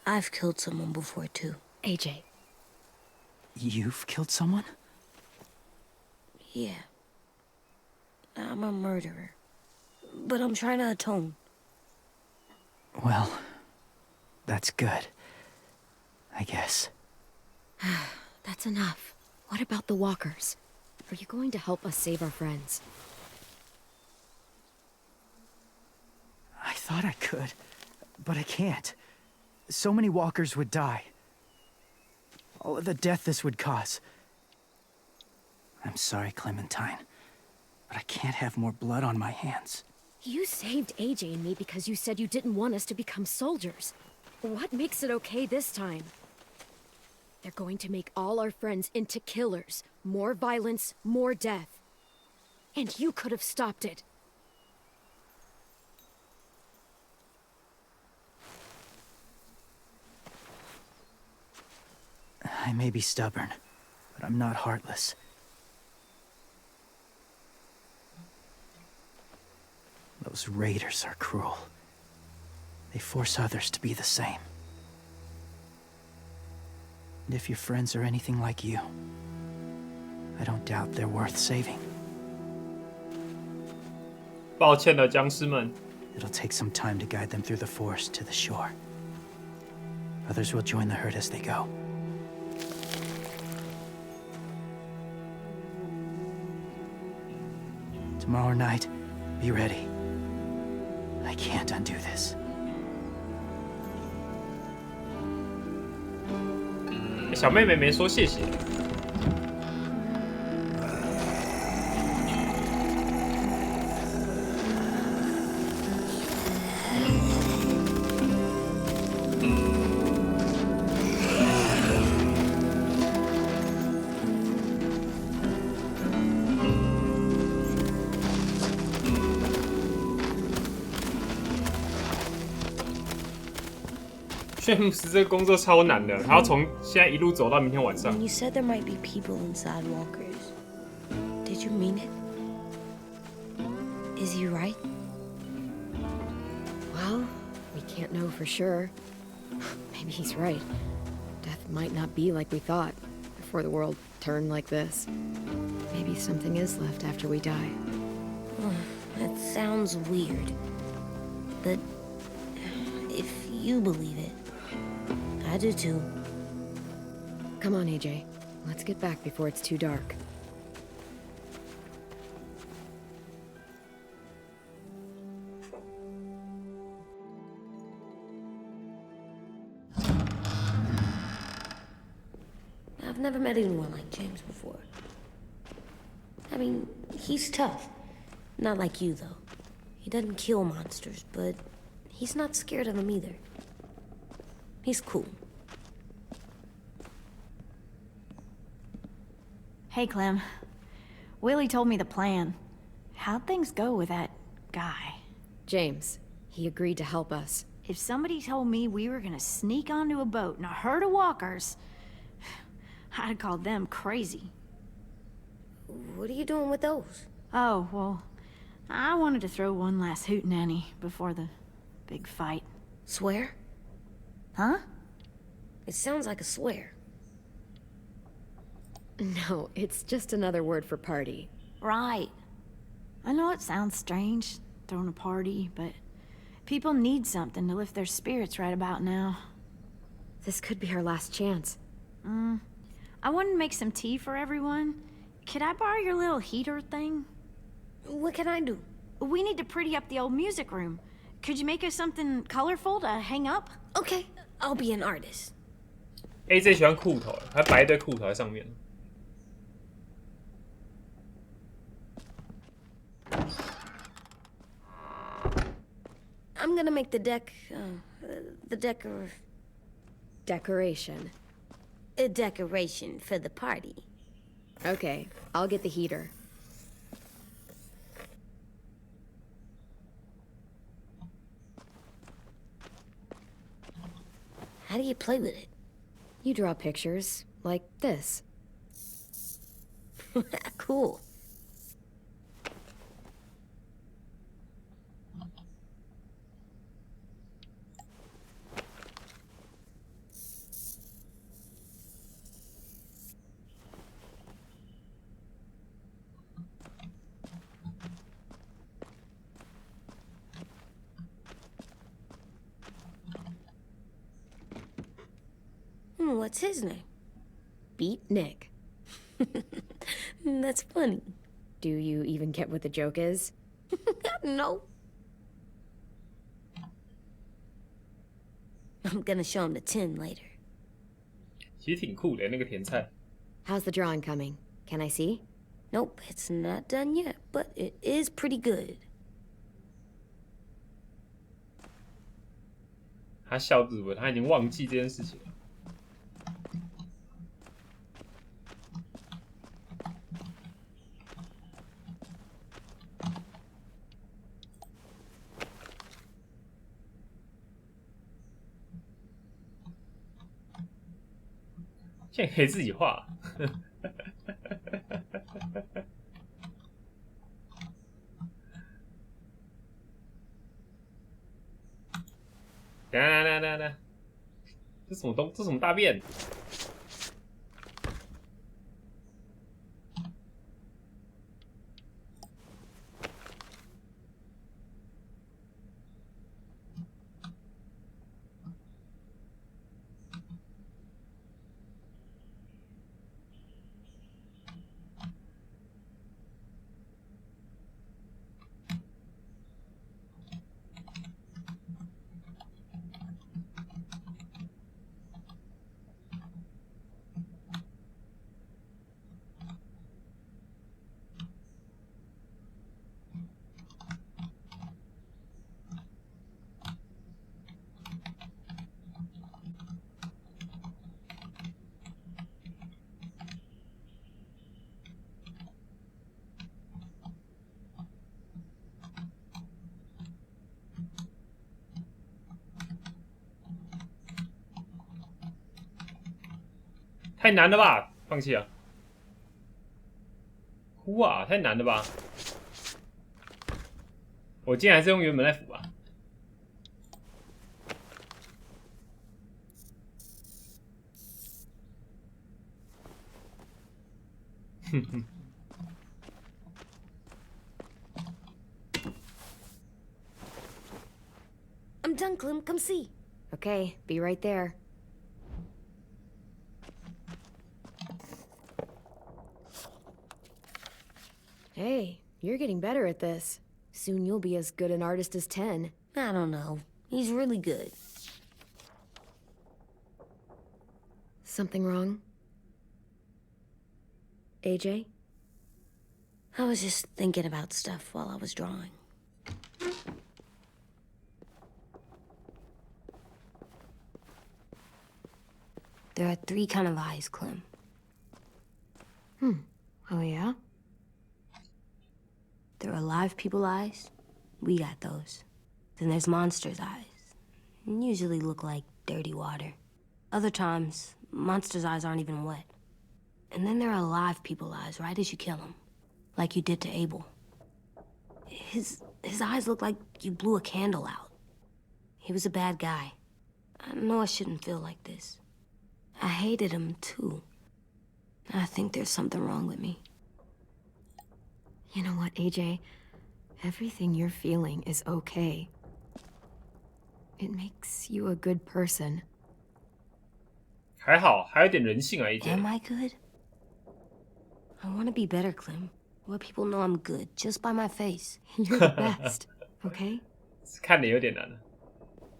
I've killed someone before, too. AJ. You've killed someone? Yeah. I'm a murderer. But I'm trying to atone. Well, that's good. I guess. That's enough. What about the walkers? Are you going to help us save our friends? I thought I could, but I can't. So many walkers would die. All of the death this would cause. I'm sorry, Clementine, but I can't have more blood on my hands. You saved AJ and me because you said you didn't want us to become soldiers. What makes it okay this time? They're going to make all our friends into killers. More violence, more death. And you could have stopped it. I may be stubborn, but I'm not heartless. Those raiders are cruel. They force others to be the same. And if your friends are anything like you, I don't doubt they're worth saving. 抱歉了，僵尸们。 It'll take some time to guide them through the forest to the shore. Others will join the herd as they go. Tomorrow night, be ready. I can't undo this. 小妹妹没说谢谢。炫牧师这个工作超难的，他要从现在一路走到明天晚上。 When you said there might be people inside walkers, did you mean it? Is he right? Well, we can't know for sure. Maybe he's right. Death might not be like we thought before the world turned like this. Maybe something is left after we die. That sounds weird. But if you believe it, I do too. Come on, AJ. Let's get back before it's too dark. I've never met anyone like James before. I mean, he's tough. Not like you, though. He doesn't kill monsters, but he's not scared of them either. He's cool. Hey, Clem. Willie told me the plan. How'd things go with that guy? James, he agreed to help us. If somebody told me we were gonna sneak onto a boat in a herd of walkers, I'd call them crazy. What are you doing with those? Oh, well, I wanted to throw one last hootenanny before the big fight. Swear? Huh? It sounds like a swear. No, it's just another word for party. Right. I know it sounds strange, throwing a party, but People need something to lift their spirits right about now. This could be our last chance. I wanted to make some tea for everyone. Could I borrow your little heater thing? What can I do? We need to pretty up the old music room. Could you make us something colorful to hang up? Okay, I'll be an artist. AJ 喜欢裤头，还摆一堆裤头在上面。I'm gonna make the Decoration. a decoration for the party. Okay, I'll get the heater. How do you play with it? You draw pictures, like this. Cool. What's his name? Beat Nick. That's funny. Do you even get what the joke is? No. I'm gonna show him the tin later. 其实挺酷的那个甜菜。 How's the drawing coming? Can I see? Nope, it's not done yet, but it is pretty good. 他笑日文，他已经忘记这件事情了。现在可以自己画。等，这什么这什么大便？太难了吧，放弃了。哭啊，太难了吧！我竟然还是用原本来辅吧。哼哼。I'm done, Clem. Come see. Okay, be right there. Hey, you're getting better at this. Soon you'll be as good an artist as 10. I don't know. He's really good. Something wrong? AJ? I was just thinking about stuff while I was drawing. There are 3 kinds of eyes, Clem. Oh, yeah? There are live people eyes. We got those. Then there's monsters' eyes. Usually look like dirty water. Other times, monsters' eyes aren't even wet. And then there are live people eyes right as you kill them. Like you did to Abel. His eyes look like you blew a candle out. He was a bad guy. I know I shouldn't feel like this. I hated him, too. I think there's something wrong with me. You know what, AJ? Everything you're feeling is okay. It makes you a good person. 还好，还有点人性啊 ，AJ。 Am I good? I want to be better, Clem. Let people know I'm good just by my face. You're the best, okay? 看脸有点难。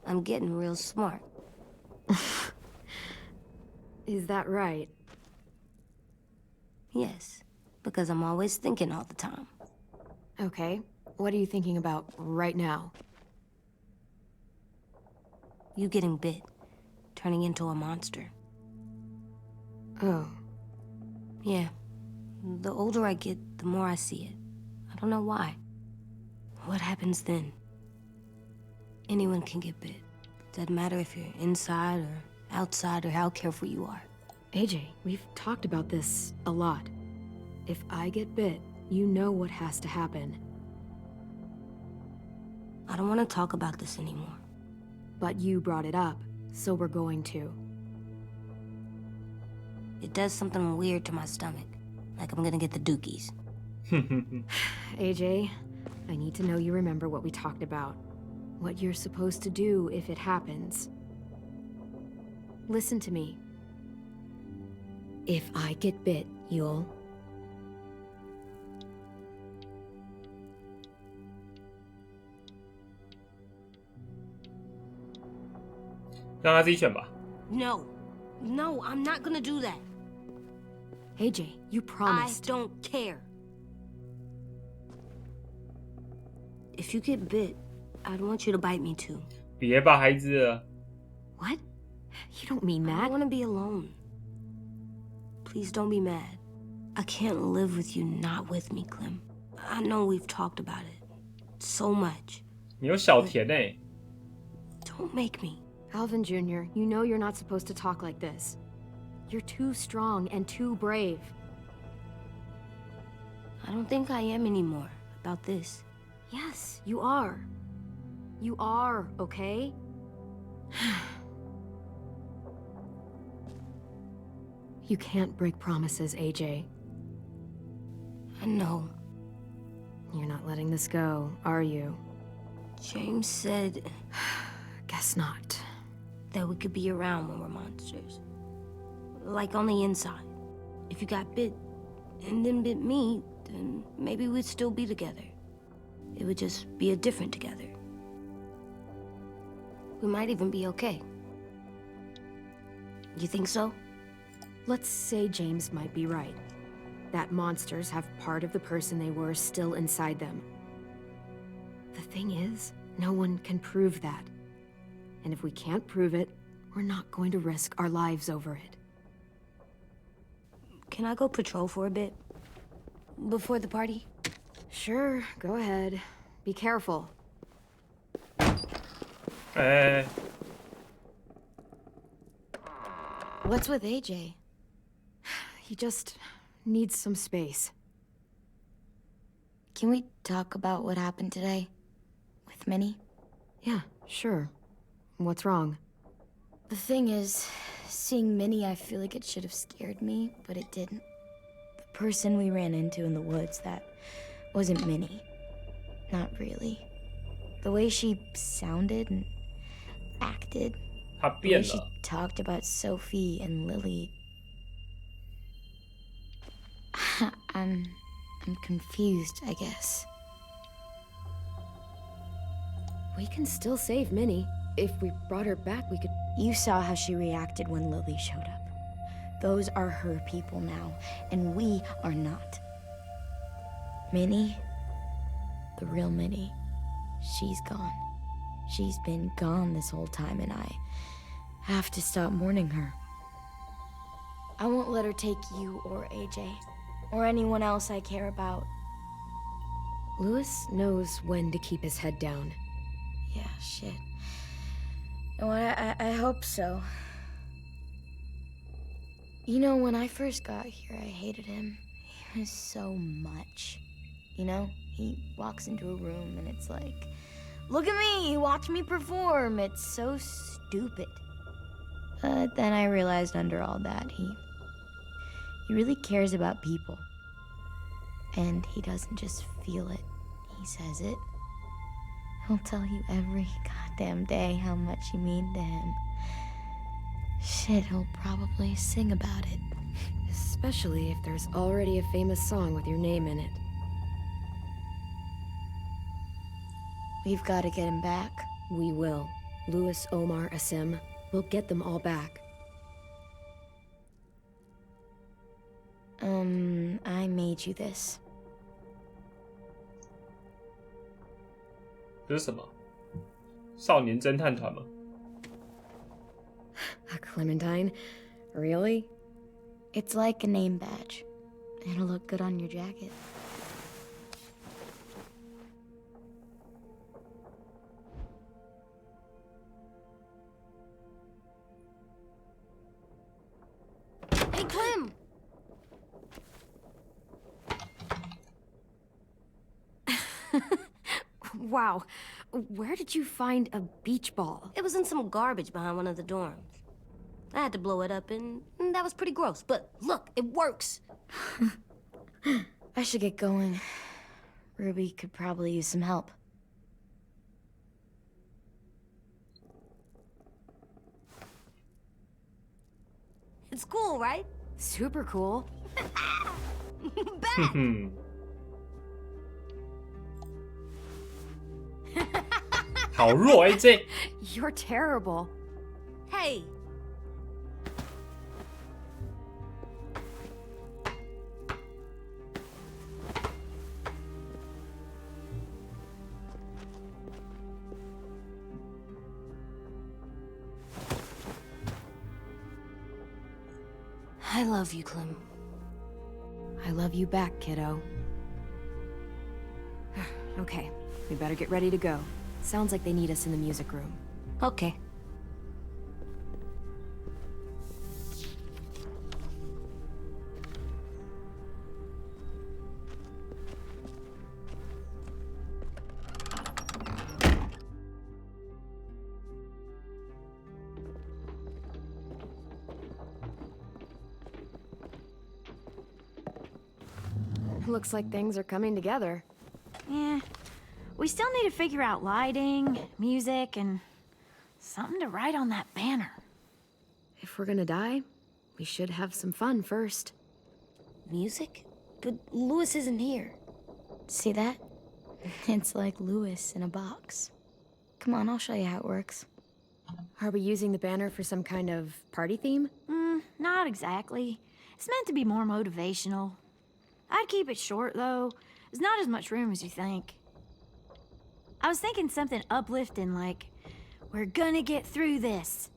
I'm getting real smart. Is that right? Yes, because I'm always thinking all the time. Okay. What are you thinking about right now? You getting bit, turning into a monster. Oh. Yeah. The older I get, the more I see it. I don't know why. What happens then? Anyone can get bit. Doesn't matter if you're inside or outside or how careful you are. AJ, we've talked about this a lot. If I get bit, you know what has to happen. I don't want to talk about this anymore. But you brought it up, so we're going to. It does something weird to my stomach. Like I'm gonna get the dookies. AJ, I need to know you remember what we talked about. What you're supposed to do if it happens. Listen to me. If I get bit, you'll...让他自己选吧。 No. No, I'm not gonna do that. AJ, you promised. I don't care. If you get bit, I'd want you to bite me too. 别吧，孩子。 What? You don't mean I that. want to be alone. Please don't be mad. I can't live with you not with me, Clem. I know we've talked about it so much. 你有小田欸。 Don't make me. Alvin Jr., you know you're not supposed to talk like this. You're too strong and too brave. I don't think I am anymore about this. Yes, you are. You are, okay? You can't break promises, AJ. I know. You're not letting this go, are you? James said Guess not. that we could be around when we're monsters. Like on the inside. If you got bit and then bit me, then maybe we'd still be together. It would just be a different together. We might even be okay. You think so? Let's say James might be right. That monsters have part of the person they were still inside them. The thing is, no one can prove that. And if we can't prove it, we're not going to risk our lives over it. Can I go patrol for a bit? Before the party? Sure, go ahead. Be careful. What's with AJ? He just needs some space. Can we talk about what happened today? With Minnie? Yeah, sure. What's wrong? The thing is, seeing Minnie, I feel like it should have scared me, but it didn't. The person we ran into in the woods, that wasn't Minnie. Not really. The way she sounded and acted, 他 the 变 way she 了。 talked about Sophie and Lily. I'm confused, I guess. We can still save Minnie. If we brought her back, we could... You saw how she reacted when Lily showed up. Those are her people now, and we are not. Minnie, the real Minnie, she's gone. She's been gone this whole time, and I have to stop mourning her. I won't let her take you or AJ, or anyone else I care about. Louis knows when to keep his head down. Yeah, shit. No, I hope so. You know, when I first got here, I hated him. He was so much. You know, he walks into a room and it's like, look at me, watch me perform. It's so stupid. But then I realized under all that, he really cares about people. And he doesn't just feel it, he says it. He'll tell you every goddamn day how much you mean to him. Shit, he'll probably sing about it. Especially if there's already a famous song with your name in it. We've got to get him back. We will. Louis, Omar, Asim. We'll get them all back. I made you this. 这是什么？少年侦探团吗？ A Clementine? Really? It's like a name badge. It'll look good on your jacket. Hey, Clem! Wow. Where did you find a beach ball? It was in some garbage behind one of the dorms. I had to blow it up, and that was pretty gross. But look, it works. I should get going. Ruby could probably use some help. It's cool, right? Super cool. Back! 好弱 AJ。 You're terrible. Hey! I love you, Clem. I love you back, kiddo. Okay, we better get ready to go. Sounds like they need us in the music room. Okay. Looks like things are coming together. Yeah. We still need to figure out lighting, music, and something to write on that banner. If we're gonna die, we should have some fun first. Music? But Louis isn't here. See that? It's like Louis in a box. Come on, I'll show you how it works. Are we using the banner for some kind of party theme? Not exactly. It's meant to be more motivational. I'd keep it short, though. There's not as much room as you think. I was thinking something uplifting like, we're gonna get through this.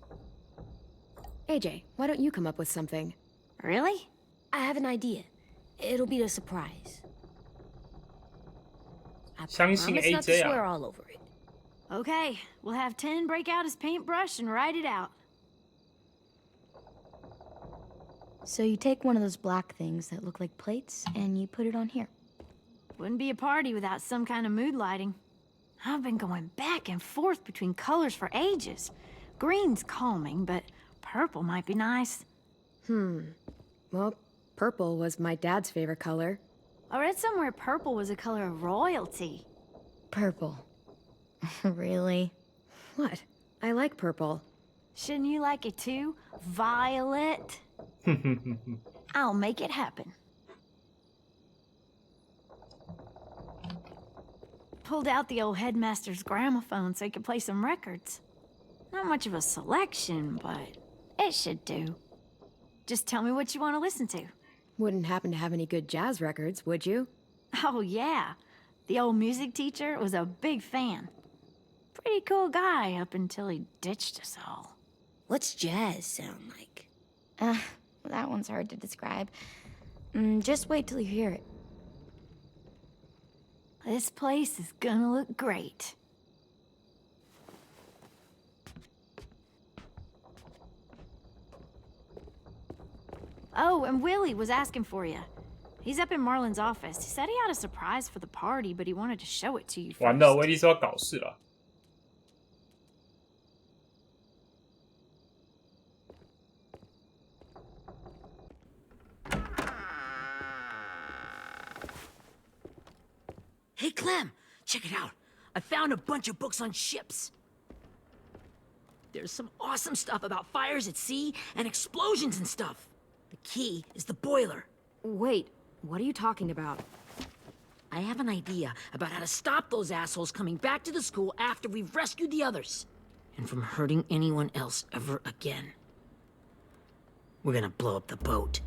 AJ, why don't you come up with something? Really? I have an idea. It'll be a surprise. I 相信 promise not to AJ swear 啊。 all over it. Okay, we'll have 10 break out his paintbrush and write it out. So you take one of those black things that look like plates, and you put it on here. Wouldn't be a party without some kind of mood lighting. I've been going back and forth between colors for ages. Green's calming, but purple might be nice. Well, purple was my dad's favorite color. I read somewhere purple was a color of royalty. Purple. Really? What? I like purple. Shouldn't you like it too? Violet? I'll make it happen. Pulled out the old headmaster's gramophone so he could play some records. Not much of a selection, but it should do. Just tell me what you want to listen to. Wouldn't happen to have any good jazz records, would you? Oh, yeah. The old music teacher was a big fan. Pretty cool guy up until he ditched us all. What's jazz sound like? That one's hard to describe. Just wait till you hear it. This place is gonna look great. Oh, and Willie was asking for you. He's up in Marlon's office. He said he had a surprise for the party, but he wanted to show it to you 完了， first. 威利说要搞事了。 Hey, Clem, check it out. I found a bunch of books on ships. There's some awesome stuff about fires at sea and explosions and stuff. The key is the boiler. Wait, what are you talking about? I have an idea about how to stop those assholes coming back to the school after we've rescued the others. And from hurting anyone else ever again. We're gonna blow up the boat.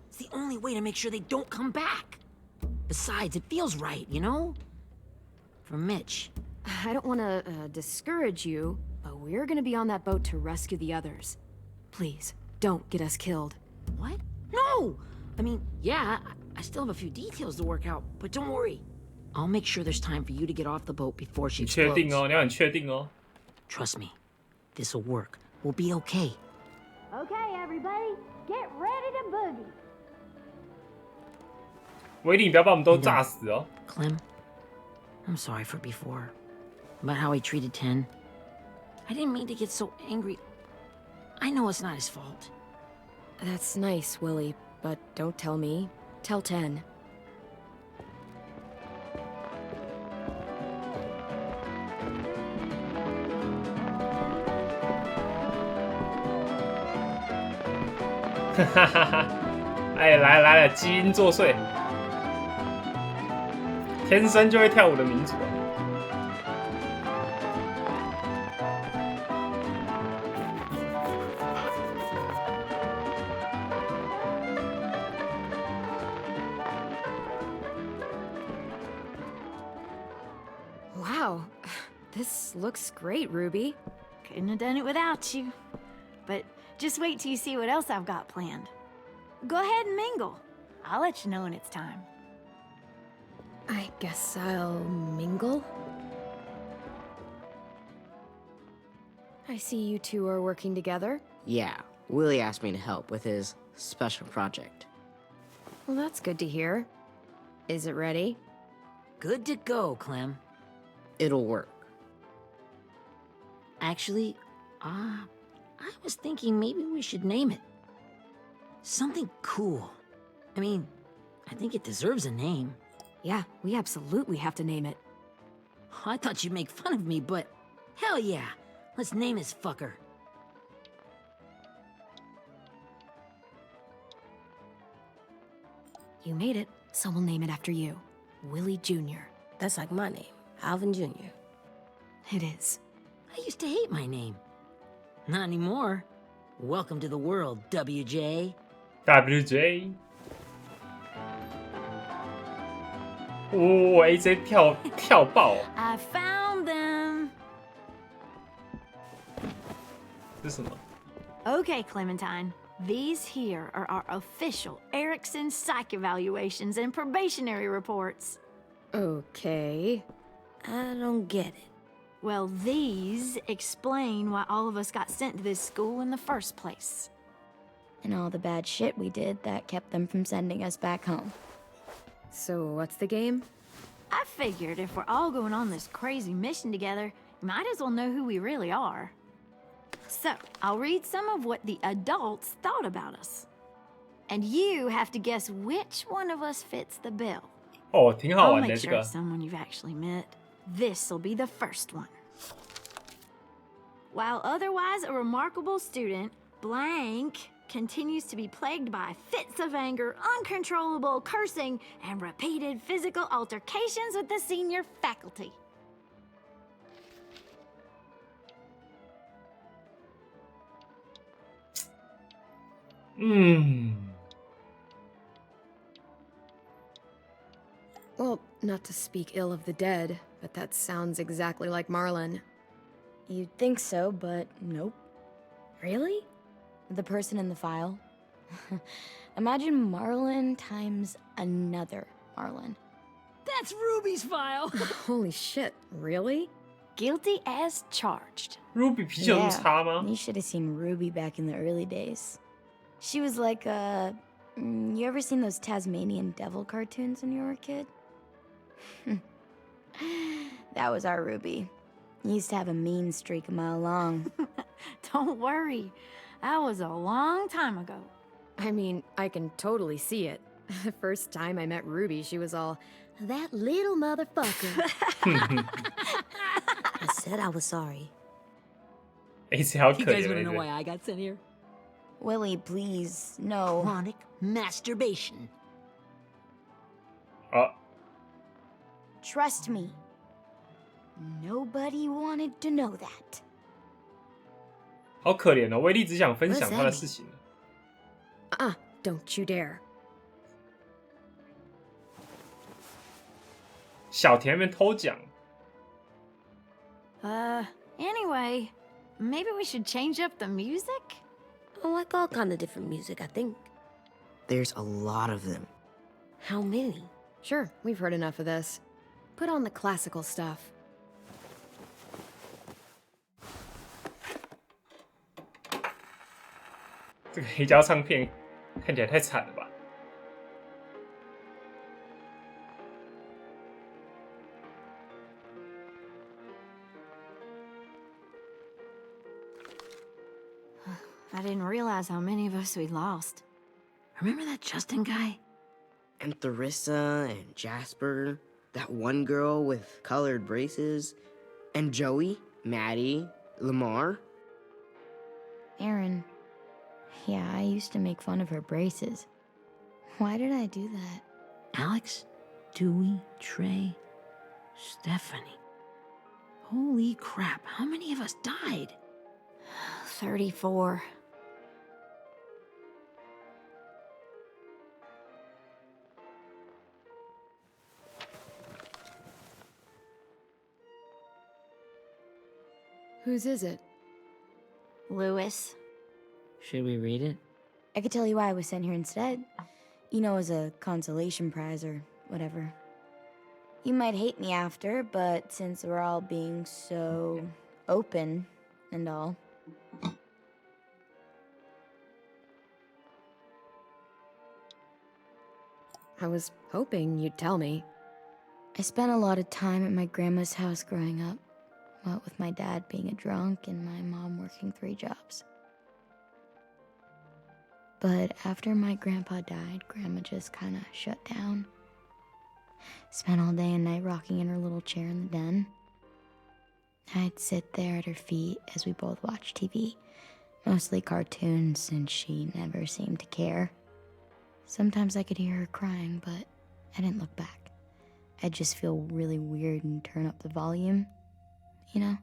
It's the only way to make sure they don't come back. Besides, it feels right, you know? For Mitch. I don't want to discourage you, but we're gonna be on that boat to rescue the others. Please, don't get us killed. What? No! I mean, yeah, I still have a few details to work out, but don't worry. I'll make sure there's time for you to get off the boat before she 你确 explodes. 定哦？你要很确定哦。 Trust me, this'll work. We'll be okay. Okay, everybody, get ready to boogie. 威力，你不要把我们都炸死哦。 Clem, I'm sorry for before. About how he treated Ten. I didn't mean to get so angry. I know it's not his fault. That's nice, Willie, but don't tell me. Tell 10. Ha ha ha！ 哎，来了，基因作祟，天生就会跳舞的民族啊！ Wow, this looks great, Ruby. Couldn't have done it without you. But just wait till you see what else I've got planned. Go ahead and mingle. I'll let you know when it's time. I guess I'll mingle. I see you two are working together. Yeah, Willie asked me to help with his special project. Well, that's good to hear. Is it ready? Good to go, Clem. It'll work. Actually, I was thinking maybe we should name it. Something cool. I mean, I think it deserves a name. Yeah, we absolutely have to name it. I thought you'd make fun of me, but hell yeah. Let's name this fucker. You made it, so we'll name it after you. Willie Jr. That's like my name, Alvin Jr. It is. I used to hate my name. Not anymore. Welcome to the world, WJ. WJ。哦 ，AJ 跳爆！ I found them. 这是什么？ Okay, Clementine. These here are our official Erickson psych evaluations and probationary reports. Okay. I don't get it. Well, these explain why all of us got sent to this school in the first place. And all the bad shit we did that kept them from sending us back home. So what's the game? I figured if we're all going on this crazy mission together, you might as well know who we really are. So, I'll read some of what the adults thought about us. And you have to guess which one of us fits the bill. 哦，挺好 I'll 玩 make 的这 sure 个 it's。someone you've actually met. This'll be the first one. While otherwise a remarkable student, blank continues to be plagued by fits of anger, uncontrollable cursing, and repeated physical altercations with the senior faculty. Well, not to speak ill of the dead, but that sounds exactly like Marlon. You'd think so, but nope. Really? The person in the file. Imagine Marlon times another Marlon. That's Ruby's file. Holy shit, really? Guilty as charged. Ruby 脾气有这么差吗？ You should have seen Ruby back in the early days. She was like you ever seen those Tasmanian devil cartoons when you were a kid? That was our Ruby. Used to have a mean streak a mile long. Don't worry. That was a long time ago. I mean, I can totally see it. The first time I met Ruby, she was all, That little motherfucker. I said I was sorry. AC 好 You 可 guys 怜 wanna know 的 why I got sent here? Willie, please, no. Chronic masturbation. 啊， Trust me. Nobody wanted to know that. 好可怜哦！威力只想分享 What does 他的 that 事情。 Don't you dare. 小田那边偷奖， Anyway, maybe we should change up the music? I like all kind of different music, I think. There's a lot of them. How many? Sure, we've heard enough of this. Put on the classical stuff. 这个黑胶唱片看起来太惨了吧？ I didn't realize how many of us we lost. Remember that Justin guy? And Theresa and Jasper, that one girl with colored braces, and Joey, Maddie, Lamar. Aaron. Yeah, I used to make fun of her braces. Why did I do that? Alex, Dewey, Trey, Stephanie. Holy crap, how many of us died? 34. Whose is it? Lewis. Should we read it? I could tell you why I was sent here instead. You know, as a consolation prize or whatever. You might hate me after, but since we're all being so open and all. I was hoping you'd tell me. I spent a lot of time at my grandma's house growing up. What with my dad being a drunk and my mom working 3 jobs. But after my grandpa died, Grandma just kind of shut down. Spent all day and night rocking in her little chair in the den. I'd sit there at her feet as we both watched TV. Mostly cartoons, since she never seemed to care. Sometimes I could hear her crying, but I didn't look back. I'd just feel really weird and turn up the volume, you know?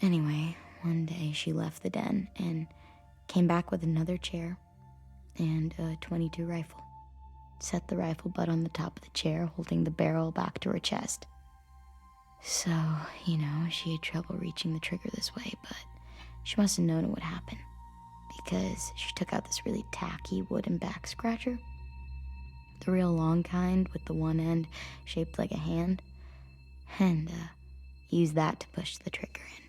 Anyway, one day she left the den and came back with another chair and a .22 rifle. Set the rifle butt on the top of the chair, holding the barrel back to her chest. So, you know, she had trouble reaching the trigger this way, but she must have known it would happen, because she took out this really tacky wooden back scratcher. The real long kind with the one end shaped like a hand, and used that to push the trigger in.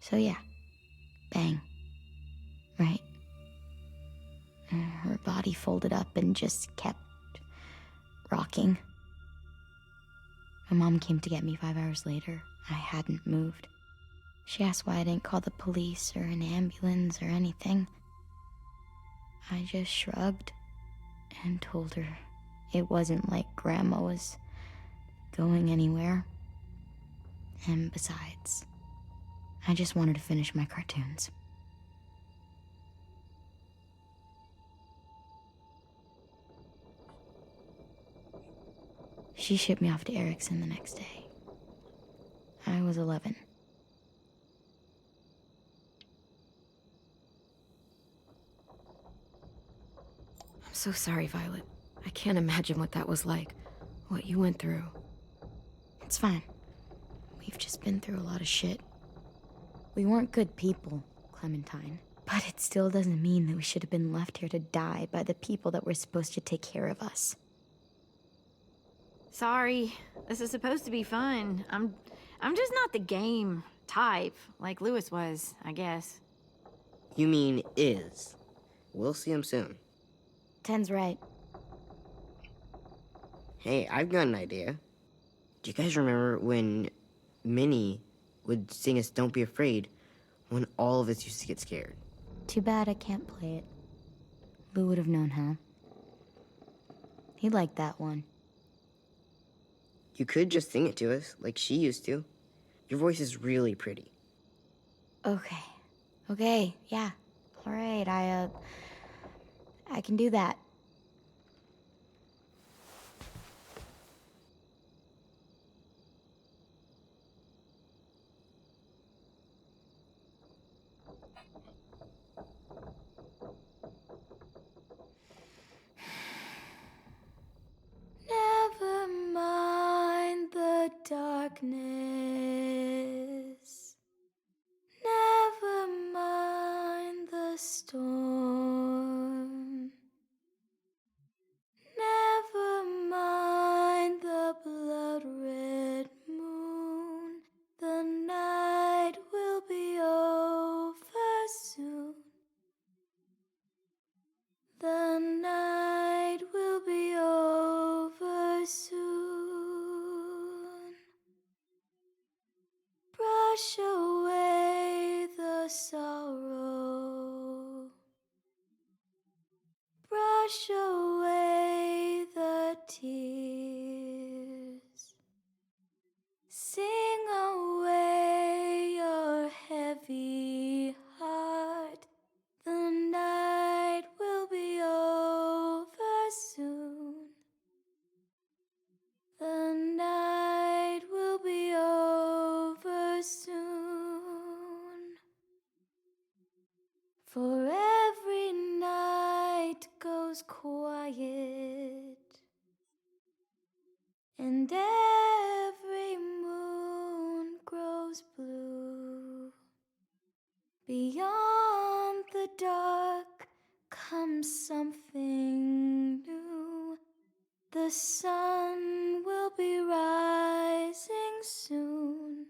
So yeah, bang, right? Her body folded up and just kept rocking. My mom came to get me 5 hours later. I hadn't moved. She asked why I didn't call the police or an ambulance or anything. I just shrugged and told her it wasn't like Grandma was going anywhere. And besides, I just wanted to finish my cartoons. She shipped me off to Erickson the next day. I was 11. I'm so sorry, Violet. I can't imagine what that was like. What you went through. It's fine. We've just been through a lot of shit. We weren't good people, Clementine. But it still doesn't mean that we should have been left here to die by the people that were supposed to take care of us. Sorry. This is supposed to be fun. I'm just not the game type like Lewis was, I guess. You mean is. We'll see him soon. Ten's right. Hey, I've got an idea. Do you guys remember when Minnie would sing us Don't Be Afraid when all of us used to get scared? Too bad I can't play it. Lou would have known how. He liked that one. You could just sing it to us, like she used to. Your voice is really pretty. Okay. Okay, yeah. All right, I can do that. Never mind the darkness. Never mind the storm. Never mind the blood-red moon. The night will be over soon. The night will be over soon. Brush away the sorrow. Brush away the tears. Sing away your heavy heart. The night will be over soon. The night will be over soon. For every night goes quiet, and every moon grows blue. Beyond the dark comes something new. The sun will be rising soon.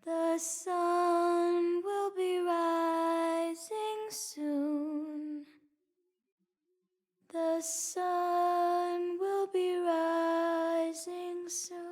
The sun will be rising soon. The sun will be rising soon.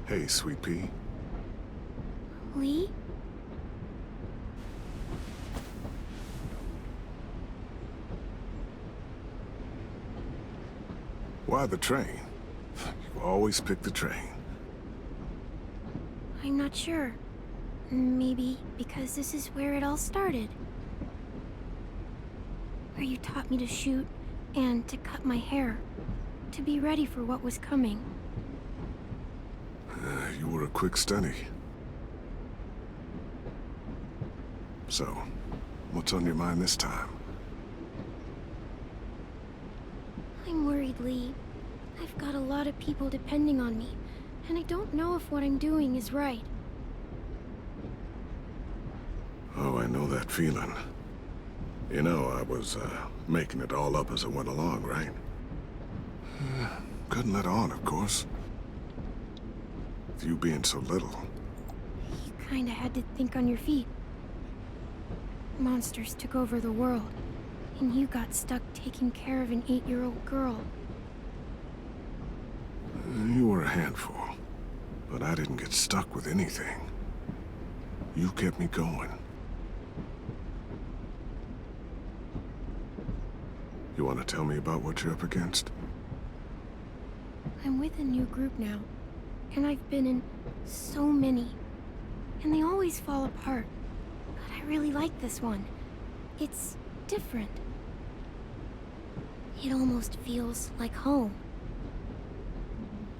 Hey, Sweet Pea. Lee? Why the train? You always pick the train. I'm not sure. Maybe because this is where it all started. Where you taught me to shoot and to cut my hair. To be ready for what was coming. You were a quick study. So, what's on your mind this time? I'm worried, Lee. I've got a lot of people depending on me, and I don't know if what I'm doing is right. Oh, I know that feeling. You know, I was, making it all up as I went along, right? Couldn't let on, of course. With you being so little. You kinda had to think on your feet. Monsters took over the world, and you got stuck taking care of an 8-year-old girl. You were a handful, but I didn't get stuck with anything. You kept me going. You want to tell me about what you're up against? I'm with a new group now, and I've been in so many, and they always fall apart. But I really like this one. It's different. It almost feels like home.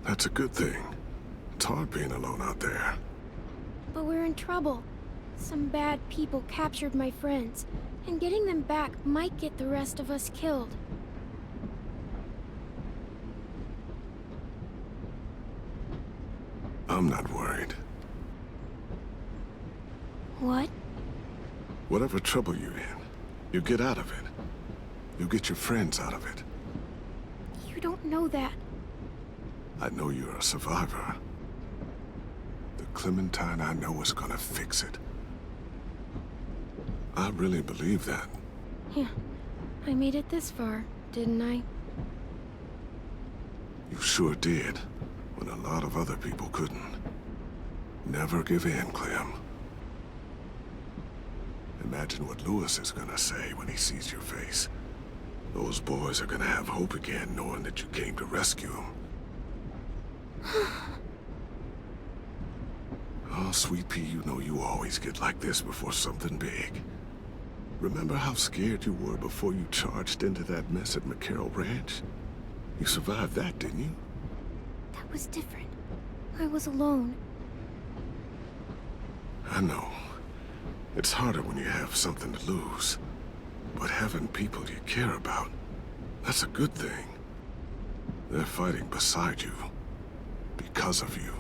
That's a good thing. It's hard being alone out there. But we're in trouble. Some bad people captured my friends, And getting them back might get the rest of us killed. I'm not worried. What? Whatever trouble you're in, you get out of it. You get your friends out of it. You don't know that. I know you're a survivor. The Clementine I know is gonna fix it. I really believe that. Yeah, I made it this far, didn't I? You sure did, when a lot of other people couldn't. Never give in, Clem. Imagine what Louis is gonna say when he sees your face. Those boys are gonna have hope again, knowing that you came to rescue them. Oh, Sweet Pea, you know you always get like this before something big. Remember how scared you were before you charged into that mess at McCarroll Ranch? You survived that, didn't you? That was different. I was alone. I know. It's harder when you have something to lose. But having people you care about, that's a good thing. They're fighting beside you. Because of you.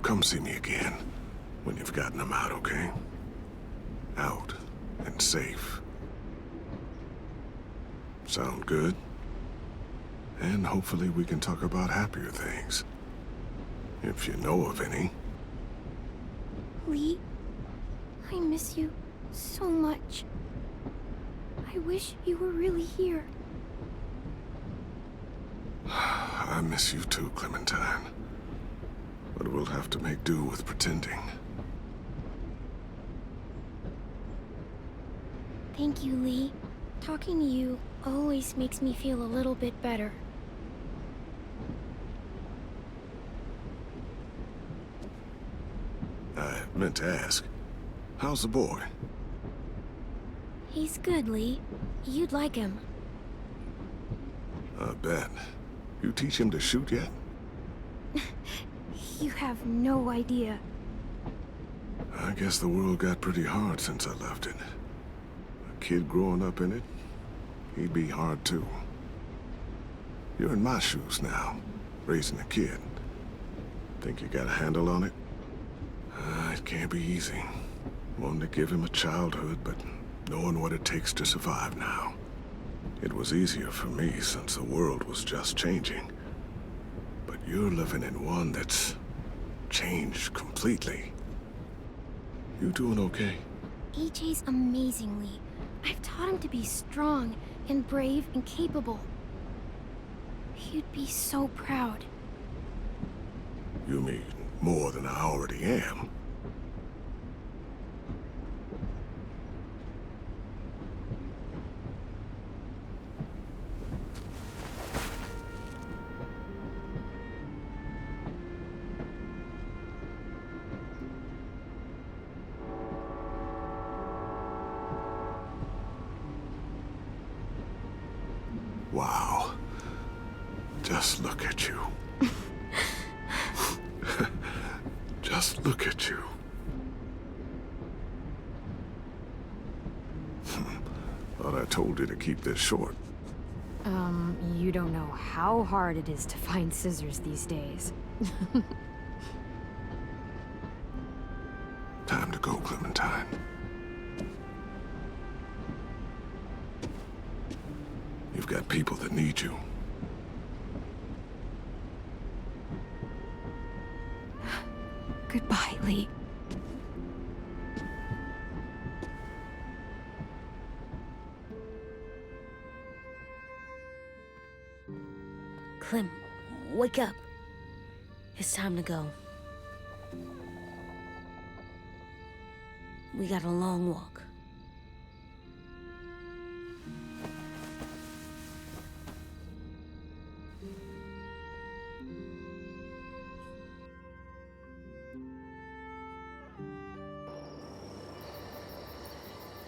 Come see me again when you've gotten them out, okay? Out and safe. Sound good? And hopefully we can talk about happier things. If you know of any. Lee, I miss you so much. I wish you were really here. I miss you too, Clementine. But we'll have to make do with pretending. Thank you, Lee. Talking to you always makes me feel a little bit better. I meant to ask, how's the boy? He's good, Lee. You'd like him. I bet. You teach him to shoot yet? You have no idea. I guess the world got pretty hard since I left it. A kid growing up in it, he'd be hard too. You're in my shoes now, raising a kid. Think you got a handle on it? It can't be easy. Wanting to give him a childhood, but knowing what it takes to survive now. It was easier for me since the world was just changing. But you're living in one that's changed completely. You doing okay? AJ's amazing, Lee. I've taught him to be strong and brave and capable. He'd be so proud. You mean more than I already am? Wow. Just look at you. Just look at you. Thought I told you to keep this short. You don't know how hard it is to find scissors these days. Time to go, Clementine. You've got people that need you. Goodbye, Lee. Clem, wake up. It's time to go. We got a long walk.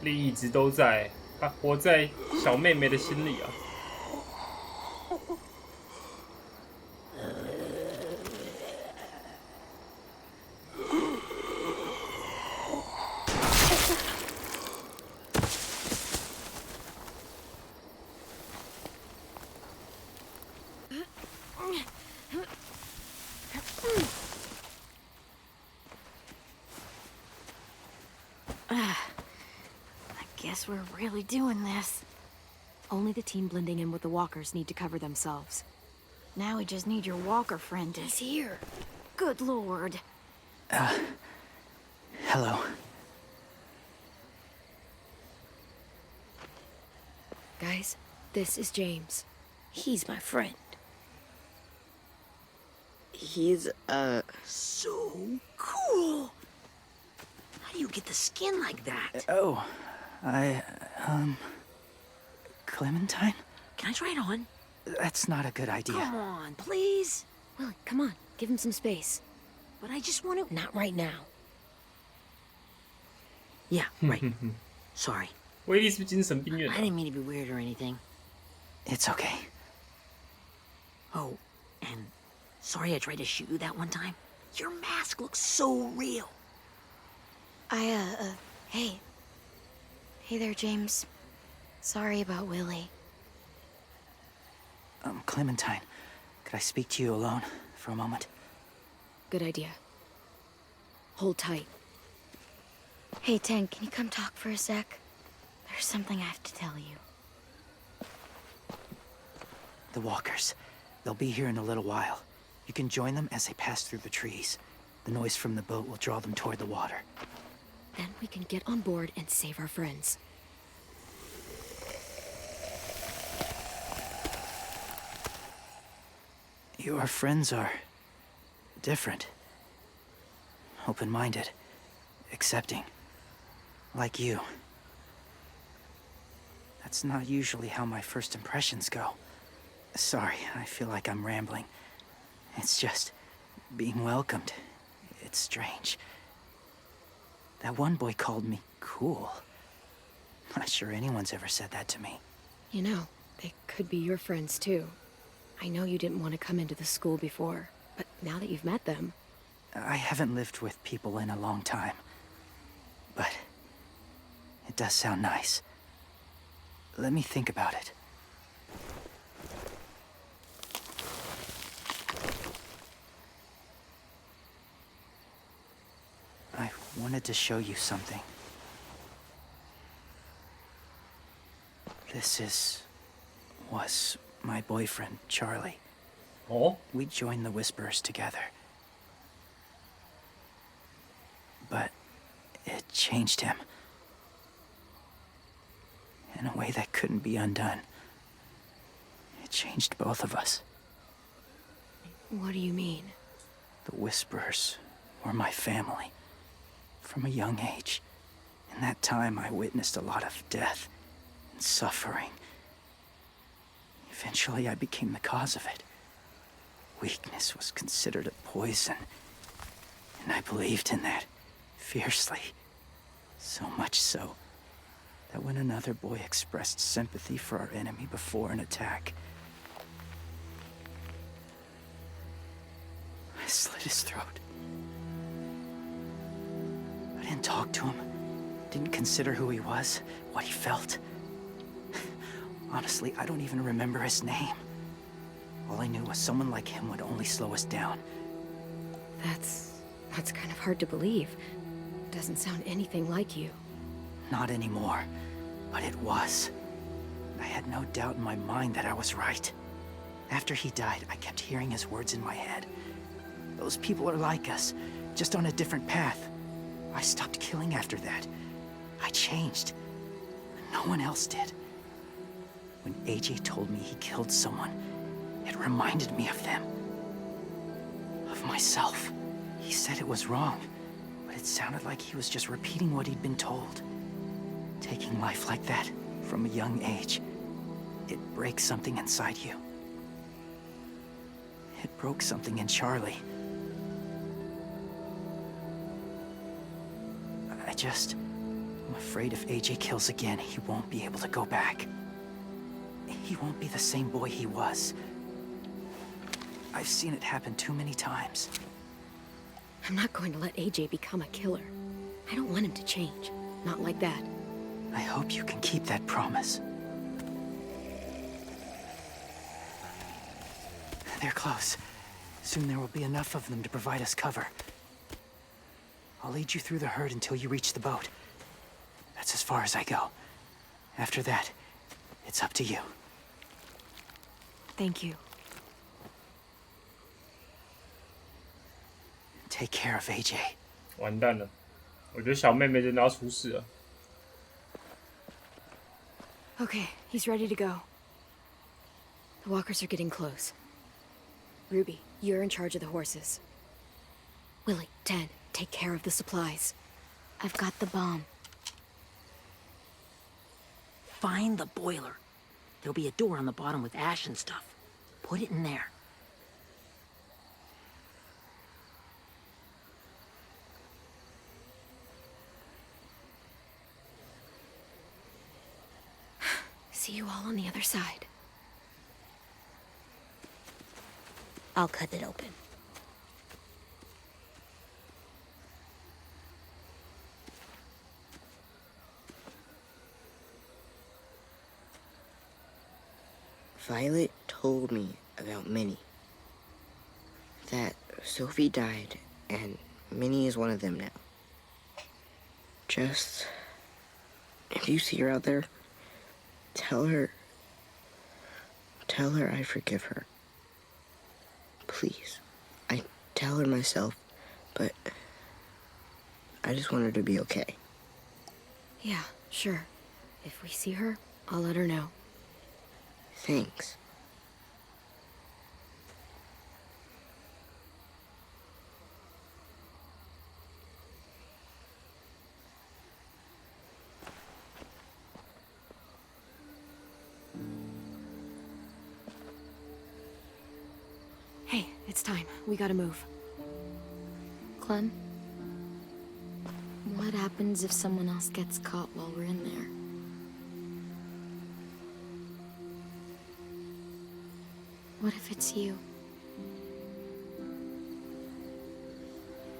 利益一直都在，他活在小妹妹的心里啊。Guess we're really doing this. Only the team blending in with the walkers need to cover themselves. Now we just need your walker friend to... He's here. Good lord. Hello. Guys, this is James. He's my friend. He's, So cool. How do you get the skin like that? Oh, Clementine? Can I try it on? That's not a good idea. Come on, please. Willie, come on. Give him some space. But I just want to... Not right now. Yeah, right. Sorry. 威利是不是精神病院 I 的？ didn't mean to be weird or anything. It's okay. Oh, and sorry I tried to shoot you that one time. Your mask looks so real. Hey. Hey there, James. Sorry about Willie. Clementine, could I speak to you alone for a moment? Good idea. Hold tight. Hey, Tank, can you come talk for a sec? There's something I have to tell you. The walkers. They'll be here in a little while. You can join them as they pass through the trees. The noise from the boat will draw them toward the water. Then we can get on board and save our friends. Your friends are... different. Open-minded. Accepting. Like you. That's not usually how my first impressions go. Sorry, I feel like I'm rambling. It's just... being welcomed. It's strange. That one boy called me cool. Not sure anyone's ever said that to me. You know, they could be your friends too. I know you didn't want to come into the school before, but now that you've met them... I haven't lived with people in a long time. But... it does sound nice. Let me think about it. I wanted to show you something. This was my boyfriend, Charlie. Oh? We joined the Whisperers together. But it changed him. In a way that couldn't be undone. It changed both of us. What do you mean? The Whisperers were my family. From a young age. In that time, I witnessed a lot of death and suffering. Eventually, I became the cause of it. Weakness was considered a poison. And I believed in that, fiercely. So much so, that when another boy expressed sympathy for our enemy before an attack, I slit his throat. I didn't talk to him. Didn't consider who he was, what he felt. Honestly, I don't even remember his name. All I knew was someone like him would only slow us down. That's kind of hard to believe. Doesn't sound anything like you. Not anymore, but it was. I had no doubt in my mind that I was right. After he died, I kept hearing his words in my head. Those people are like us, just on a different path. I stopped killing after that. I changed. No one else did. When AJ told me he killed someone, it reminded me of them. Of myself. He said it was wrong, but it sounded like he was just repeating what he'd been told. Taking life like that, from a young age, it breaks something inside you. It broke something in Charlie. I'm afraid if AJ kills again, he won't be able to go back. He won't be the same boy he was. I've seen it happen too many times. I'm not going to let AJ become a killer. I don't want him to change. Not like that. I hope you can keep that promise. They're close. Soon there will be enough of them to provide us cover. I'll lead you through the herd until you reach the boat. That's as far as I go. After that, it's up to you. Thank you. Take care of AJ. 完蛋了，我觉得小妹妹真的要出事了。 Okay, he's ready to go. The walkers are getting close. Ruby, you're in charge of the horses. Willie, Ted, take care of the supplies. I've got the bomb. Find the boiler. There'll be a door on the bottom with ash and stuff. Put it in there. See you all on the other side. I'll cut it open. Violet told me about Minnie. That Sophie died, and Minnie is one of them now. Just... if you see her out there, tell her I forgive her. Please. I tell her myself, but I just want her to be okay. Yeah, sure. If we see her, I'll let her know. Thanks. Hey, it's time. We gotta move. Clem? What happens if someone else gets caught while we're in there? What if it's you?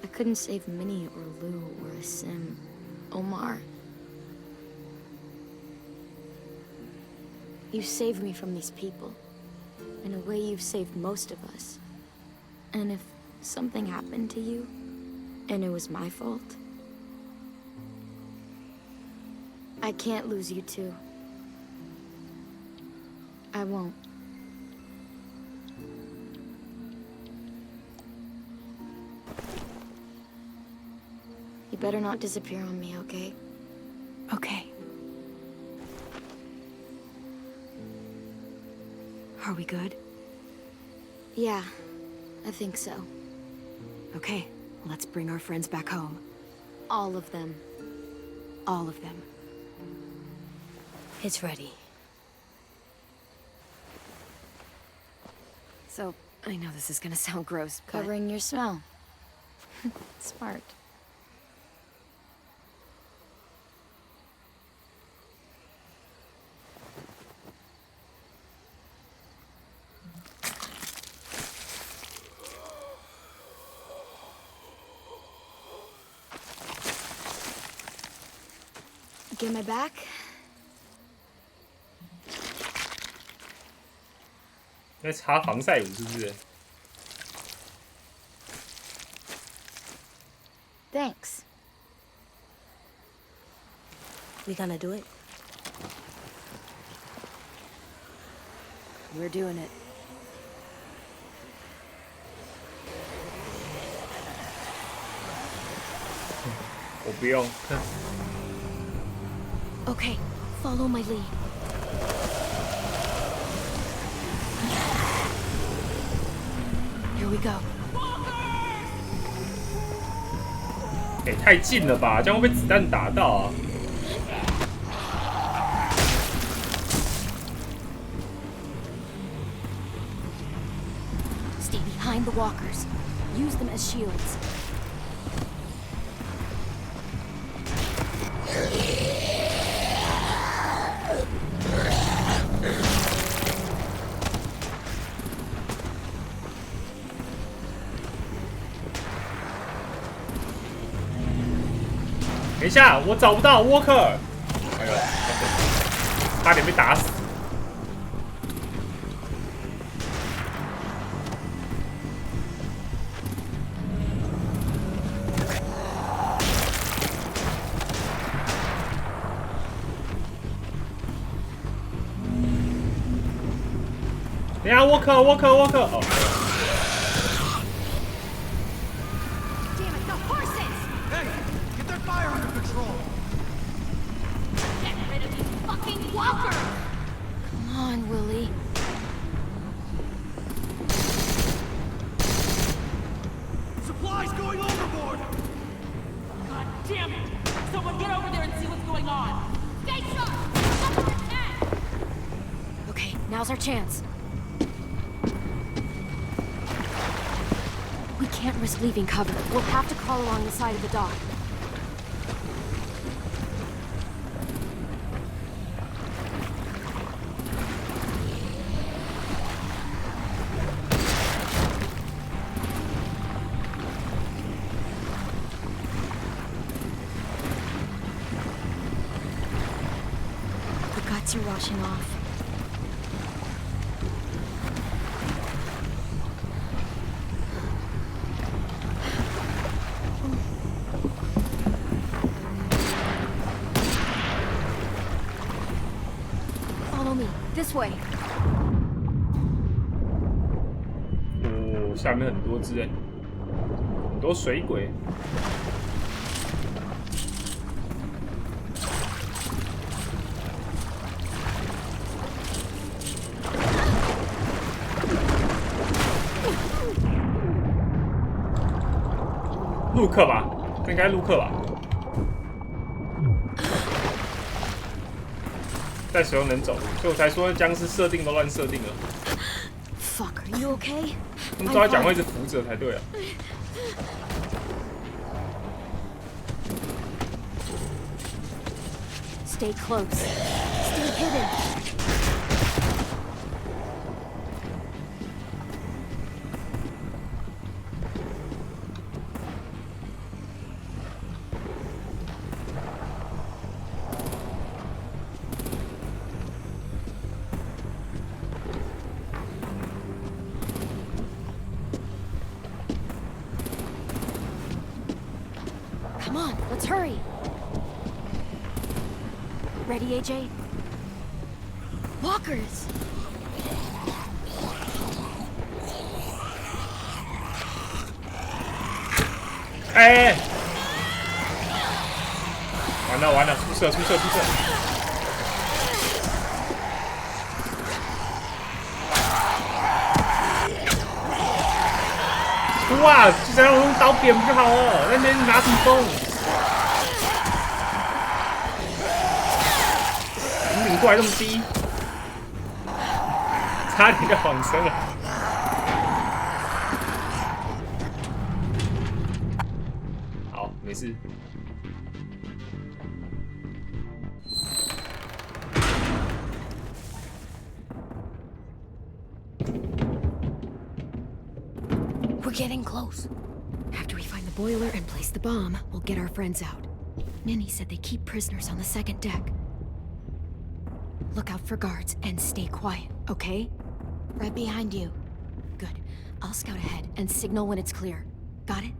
I couldn't save Minnie or Lou or Asim, Omar. You saved me from these people. In a way, you've saved most of us. And if something happened to you, and it was my fault, I can't lose you too. I won't. You better not disappear on me, okay? Okay. Are we good? Yeah, I think so. Okay, let's bring our friends back home. All of them. All of them. It's ready. So, I know this is gonna sound gross, but... Covering your smell. Smart. Get my back?在擦防晒乳是不是？ Thanks. We gonna do it? We're doing it.我不用。 Okay, follow my lead. Here we go. 哎，太近了吧，这样会被子弹打到啊！ Stay behind the walkers. Use them as shields. “等一下，我找不到沃克尔。”哎呦，差点被打死。等一下，我靠！哦， Damn it, the horses! Hey, get their fire under control. Get rid of these fucking walkers! Come on, Willie. Supplies going overboard. God damn it! Someone get over there and see what's going on. Stay sharp! Cover the tank! Okay, now's our chance. We can't risk leaving cover. We'll have to crawl along the side of the dock. The guts are washing off. Follow me. This way. 哦，下面很多只哎，很多水鬼。陆克吧，这应该陆克吧。在时候能走，所以我才说僵尸设定都乱设定了。 Fuck, are you okay? 他们照他讲话一直扶着才对啊。 Stay close. Stay hidden. Come on, let's hurry. Ready, AJ? Walkers! 哎！完了完了，出事！哇！就这样我用刀扁不就好了？那边拿什么弓？你拧过来这么低，差点就晃生了。好，没事。 We're getting close. After we find the boiler and place the bomb, we'll get our friends out. Ninny said they keep prisoners on the second deck. Look out for guards and stay quiet, okay? Right behind you. Good. I'll scout ahead and signal when it's clear. Got it?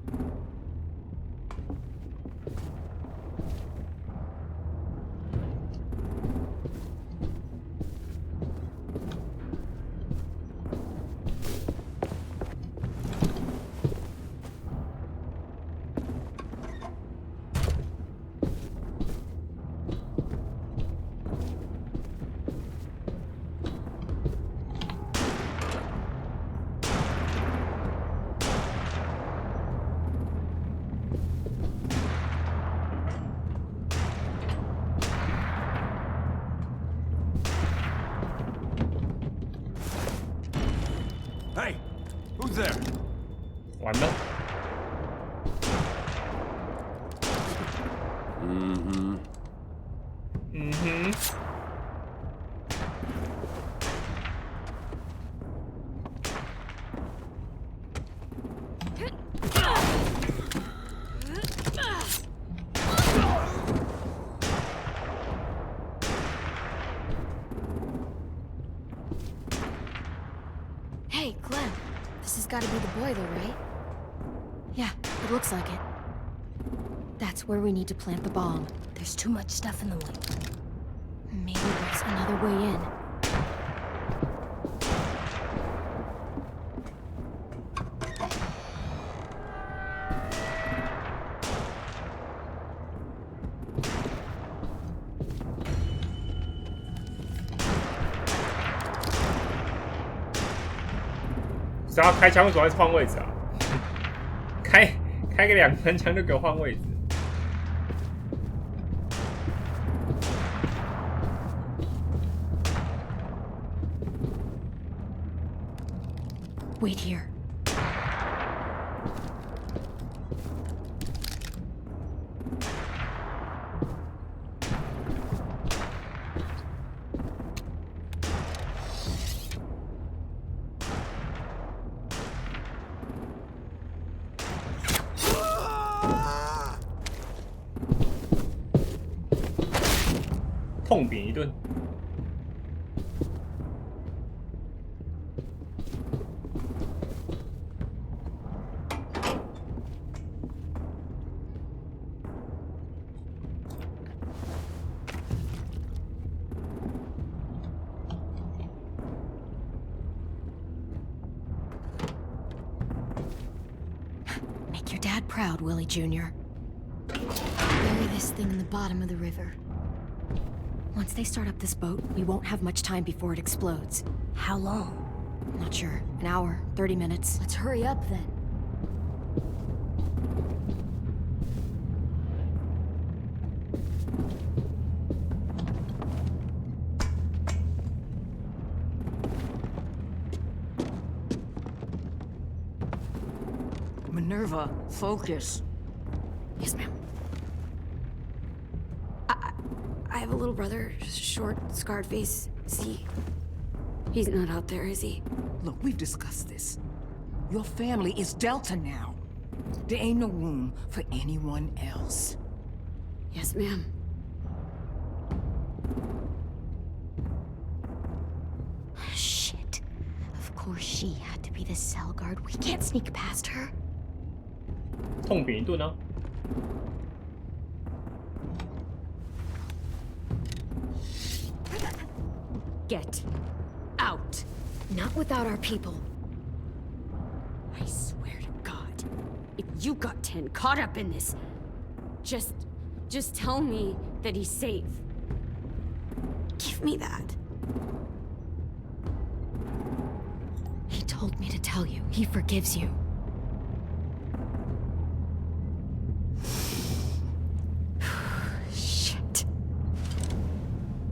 Hey, who's there? 完了。嗯哼。Hey, Clem. This has got to be the boiler, right? Yeah, it looks like it. That's where we need to plant the bomb. There's too much stuff in the way. Maybe there's another way in. 只要开枪为什么要换位置啊？开个2三枪就给我换位置。Wait here. 痛扁一顿。Make your dad proud, Willie Jr. Bury this thing in the bottom of the river. Once they start up this boat, we won't have much time before it explodes. How long? Not sure. An hour, 30 minutes. Let's hurry up then. Minerva, focus. Yes, ma'am. I have a little brother, short, scarred face. He's not out there, is he? Look, we've discussed this. Your family is Delta now. There ain't no room for anyone else. Yes, ma'am. Shit. Of course she had to be the cell guard. We can't sneak past her. 痛扁一顿啊！ Get out. Not without our people. I swear to God, if you got 10 caught up in this, just tell me that he's safe. Give me that. He told me to tell you. He forgives you. Shit.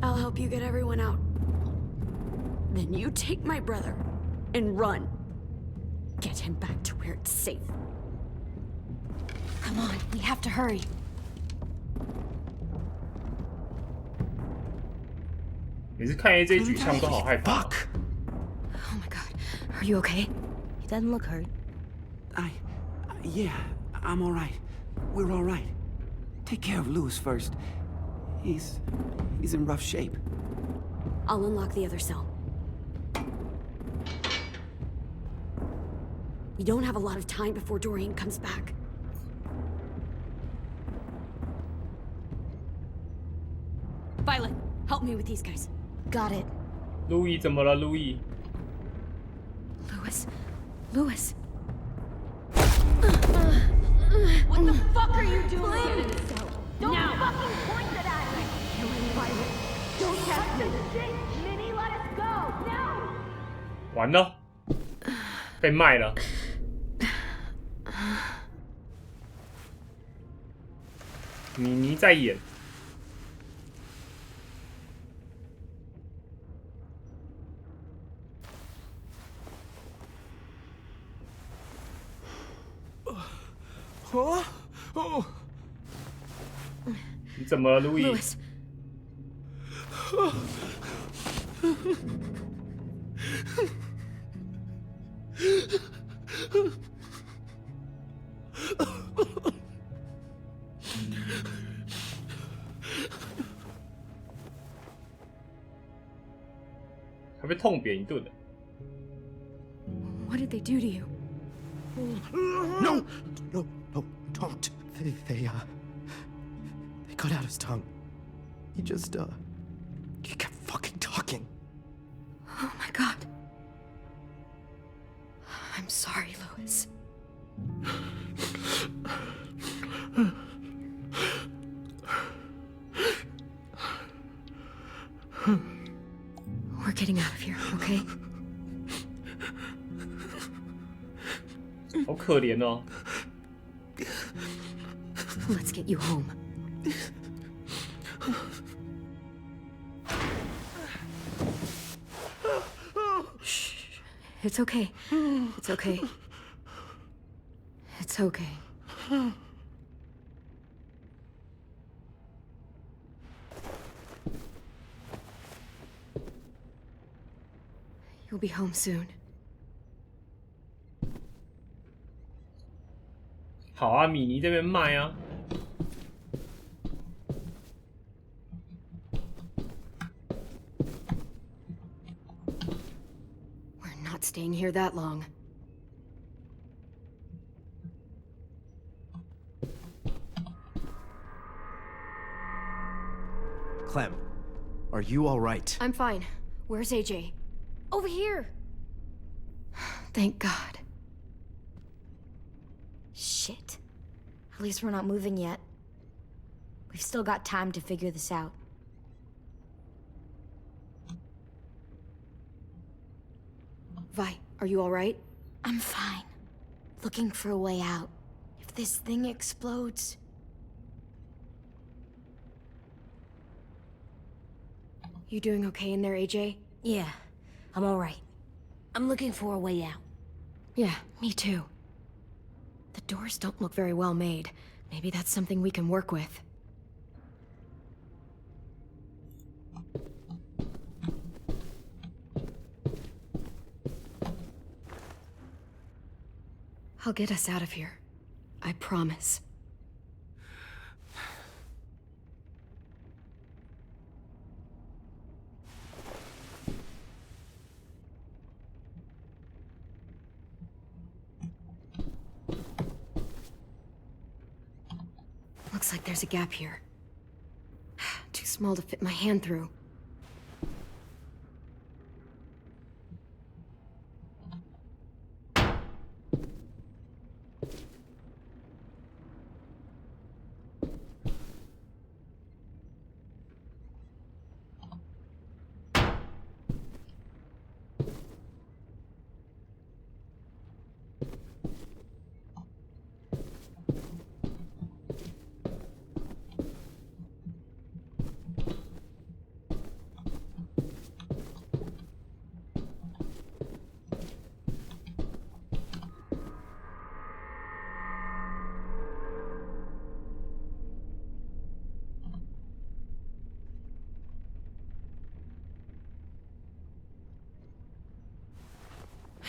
I'll help you get everyone out. Then you take my brother and run. Get him back to where it's safe. Come on, we have to hurry. 每次看 AJ 举枪都好害怕。 Oh my God, are you okay? He doesn't look hurt. Yeah, I'm all right. We're all right. Take care of Lewis first. He's in rough shape. I'll unlock the other cell. We don't have a lot of time before Dorian comes back. Violet, help me with these guys. Got it. 路易怎么了？路易， Lewis. What the fuck are you doing? Don't fucking point that at me! Killing Violet. Don't test me. Shit, Minnie, let us go now. 完了，被卖了。你在演。 你怎么了，路易？ Lewis.还被痛扁一顿了。 What did they do to you? No, don't. They cut out his tongue. He kept fucking talking. Oh my God. I'm sorry, Lewis. We're getting out of here, okay? 好可怜哦。 Let's get you home. Shh. It's okay. It's okay. It's okay. You'll be home soon. 好啊，米妮这边卖啊。 We're not staying here that long. Clem, are you all right? I'm fine. Where's AJ? Over here! Thank God. Shit. At least we're not moving yet. We've still got time to figure this out. Vi, are you alright? I'm fine. Looking for a way out. If this thing explodes... You doing okay in there, AJ? Yeah, I'm alright. I'm looking for a way out. Yeah, me too. The doors don't look very well made. Maybe that's something we can work with. I'll get us out of here. I promise. Looks like there's a gap here. Too small to fit my hand through.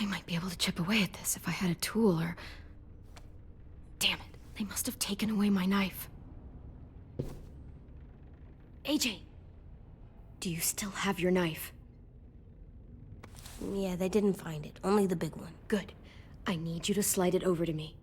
I might be able to chip away at this if I had a tool or... Damn it, they must have taken away my knife. AJ! Do you still have your knife? Yeah, they didn't find it. Only the big one. Good. I need you to slide it over to me.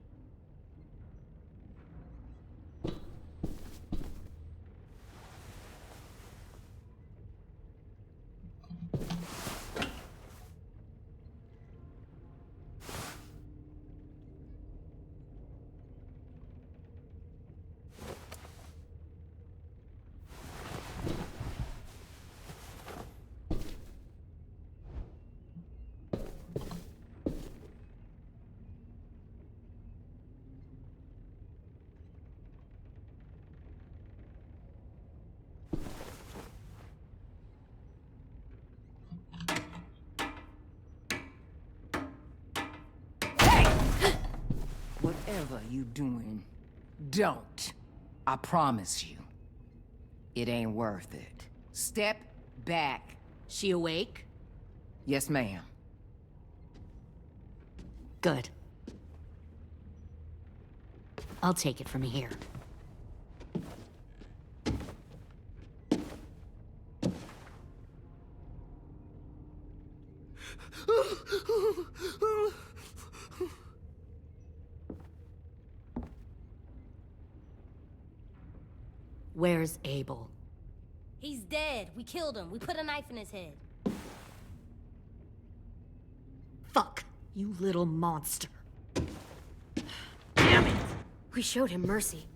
Whatever you doing, don't. I promise you. It ain't worth it. Step back. She awake? Yes, ma'am. Good. I'll take it from here. Where's Abel? He's dead. We killed him. We put a knife in his head. Fuck, you little monster. Damn it! We showed him mercy.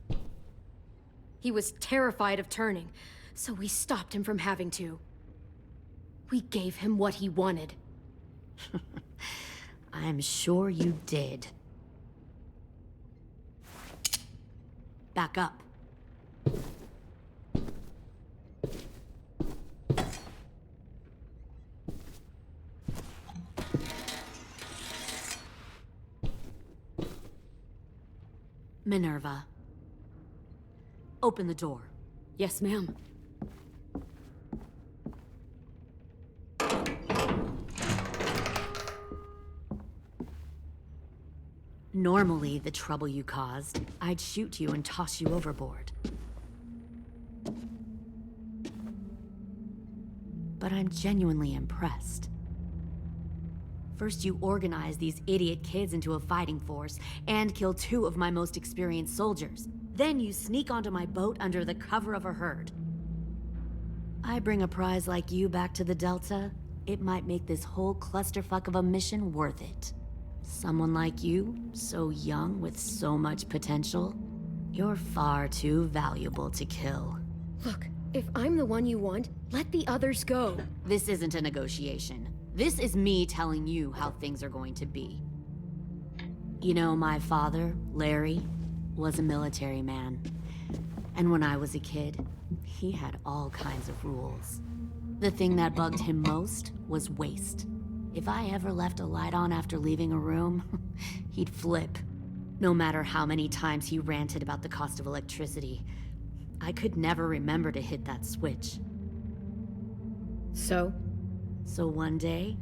He was terrified of turning, so we stopped him from having to. We gave him what he wanted. I'm sure you did. Back up. Minerva. Open the door. Yes, ma'am. Normally, the trouble you caused, I'd shoot you and toss you overboard. But I'm genuinely impressed. First, you organize these idiot kids into a fighting force and kill 2 of my most experienced soldiers. Then you sneak onto my boat under the cover of a herd. I bring a prize like you back to the Delta, it might make this whole clusterfuck of a mission worth it. Someone like you, so young with so much potential, you're far too valuable to kill. Look, if I'm the one you want, let the others go. This isn't a negotiation. This is me telling you how things are going to be. You know, my father, Larry, was a military man. And when I was a kid, he had all kinds of rules. The thing that bugged him most was waste. If I ever left a light on after leaving a room, he'd flip. No matter how many times he ranted about the cost of electricity, I could never remember to hit that switch. So one day,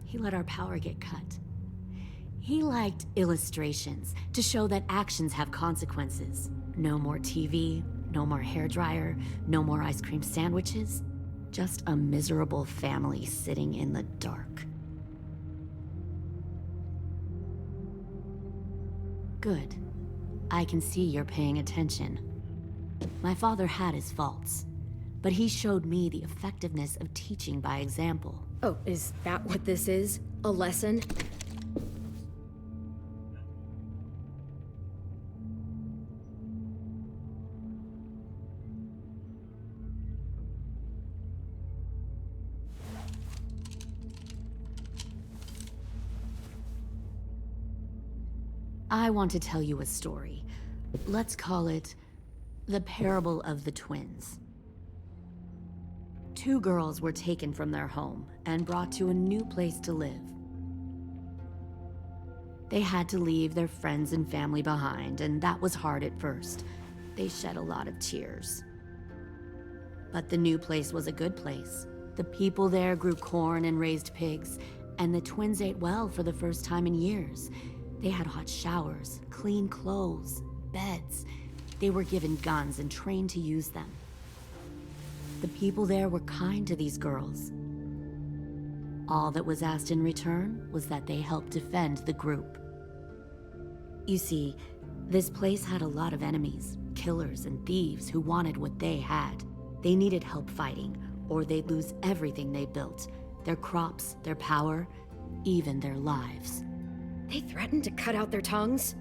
he let our power get cut. He liked illustrations to show that actions have consequences. No more TV, no more hairdryer, no more ice cream sandwiches. Just a miserable family sitting in the dark. Good. I can see you're paying attention. My father had his faults, but he showed me the effectiveness of teaching by example. Oh, is that what this is? A lesson? I want to tell you a story. Let's call it the Parable of the Twins. 2 girls were taken from their home and brought to a new place to live. They had to leave their friends and family behind, and that was hard at first. They shed a lot of tears. But the new place was a good place. The people there grew corn and raised pigs, and the twins ate well for the first time in years. They had hot showers, clean clothes, beds. They were given guns and trained to use them. The people there were kind to these girls. All that was asked in return was that they help defend the group. You see, this place had a lot of enemies, killers and thieves who wanted what they had. They needed help fighting, or they'd lose everything they built. Their crops, their power, even their lives. They threatened to cut out their tongues?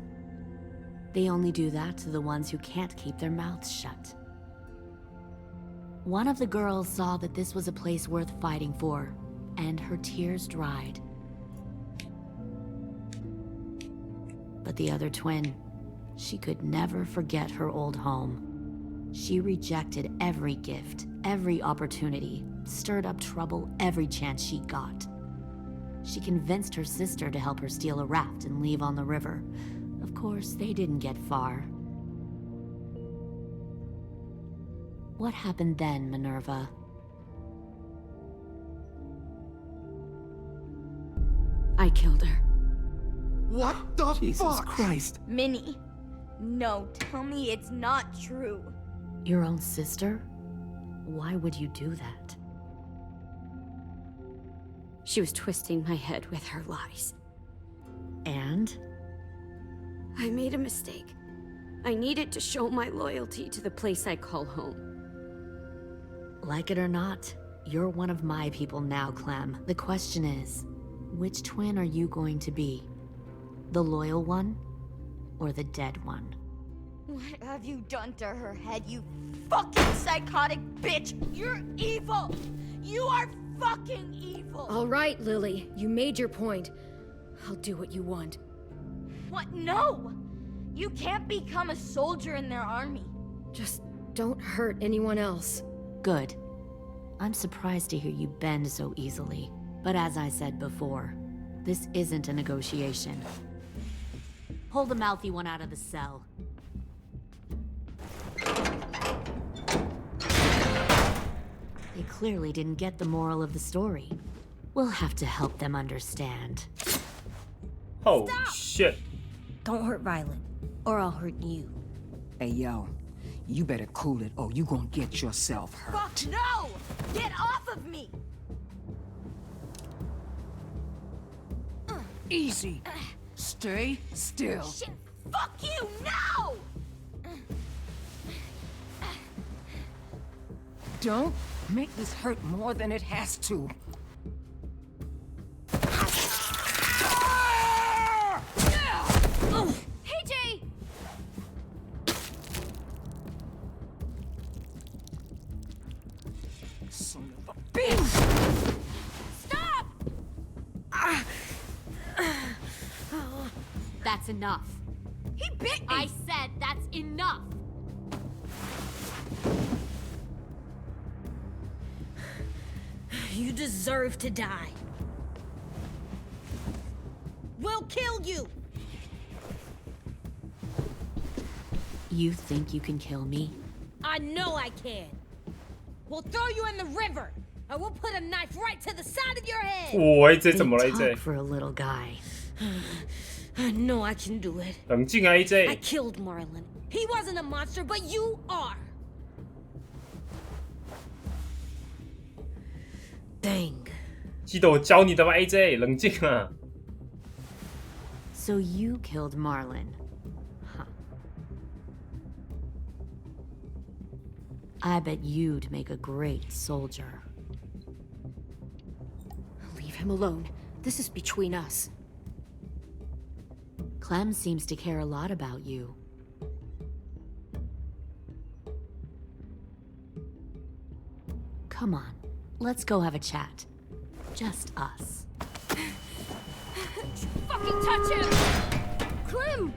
They only do that to the ones who can't keep their mouths shut. One of the girls saw that this was a place worth fighting for, and her tears dried. But the other twin, she could never forget her old home. She rejected every gift, every opportunity, stirred up trouble every chance she got. She convinced her sister to help her steal a raft and leave on the river. Of course, they didn't get far. What happened then, Minerva? I killed her. What the Jesus Christ? Minnie, no, tell me it's not true. Your own sister? Why would you do that? She was twisting my head with her lies. And? I made a mistake. I needed to show my loyalty to the place I call home. Like it or not, you're one of my people now, Clem. The question is, which twin are you going to be? The loyal one, or the dead one? What have you done to her head, you fucking psychotic bitch? You're evil! You are fucking evil! All right, Lily, you made your point. I'll do what you want. What? No! You can't become a soldier in their army. Just don't hurt anyone else. Good. I'm surprised to hear you bend so easily. But as I said before, this isn't a negotiation. Pull the mouthy one out of the cell. They clearly didn't get the moral of the story. We'll have to help them understand. Oh, shit. Don't hurt Violet, or I'll hurt you. Hey, yo. You better cool it, or you gonna get yourself hurt. Fuck no! Get off of me! Easy. Stay still. Shit! Fuck you! No! Don't make this hurt more than it has to. Hey, Jay! Son of a bitch! Stop! That's enough. He bit me! I said that's enough! You deserve to die. We'll kill you! You think you can kill me? I know I can. We'll throw you in the river, and we'll put a knife right to the side of your head. 哇，AJ 怎么了 Big ？AJ talk for a little guy. I know I can do it. 冷静啊 I ，AJ。 killed Marlon. He wasn't a monster, but you are. Dang. 记得我教你的吗？AJ，冷静啊。 So you killed Marlon. Huh. I bet you'd make a great soldier. Leave him alone. This is between us. Clem seems to care a lot about you. Come on, let's go have a chat. Just us. Fucking touch him! Clem!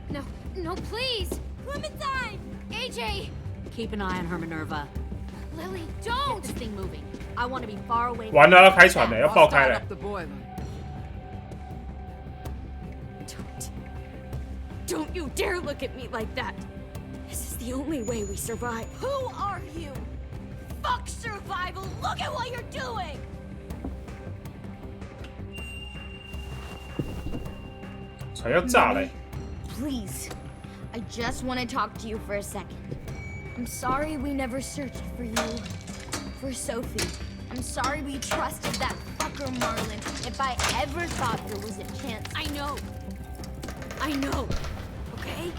No, please! Clementine! AJ! Keep an eye on her, Minerva. Lily, Get don't! this thing moving. I want to be far away. 完了，要开船了，要爆开了。 The boiler. Don't you dare look at me like that! This is the only way we survive. Who are you? Fuck survival! Look at what you're doing! 船要炸了。 Please, I just want to talk to you for a second. I'm sorry we never searched for you. For Sophie. I'm sorry we trusted that fucker Marlon. If I ever thought there was a chance. I know. Okay?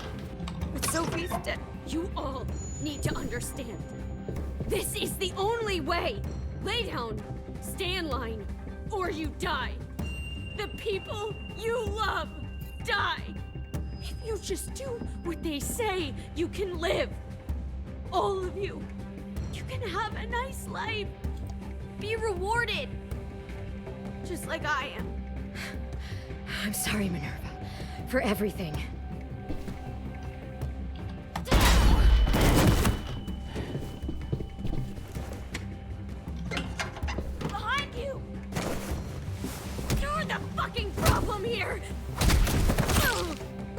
But Sophie's dead. You all need to understand. This is the only way. Lay down, stay in line, or you die. The people you love die. If you just do what they say, you can live. All of you. You can have a nice life. Be rewarded. Just like I am. I'm sorry, Minerva, for everything. Behind you! You're the fucking problem here!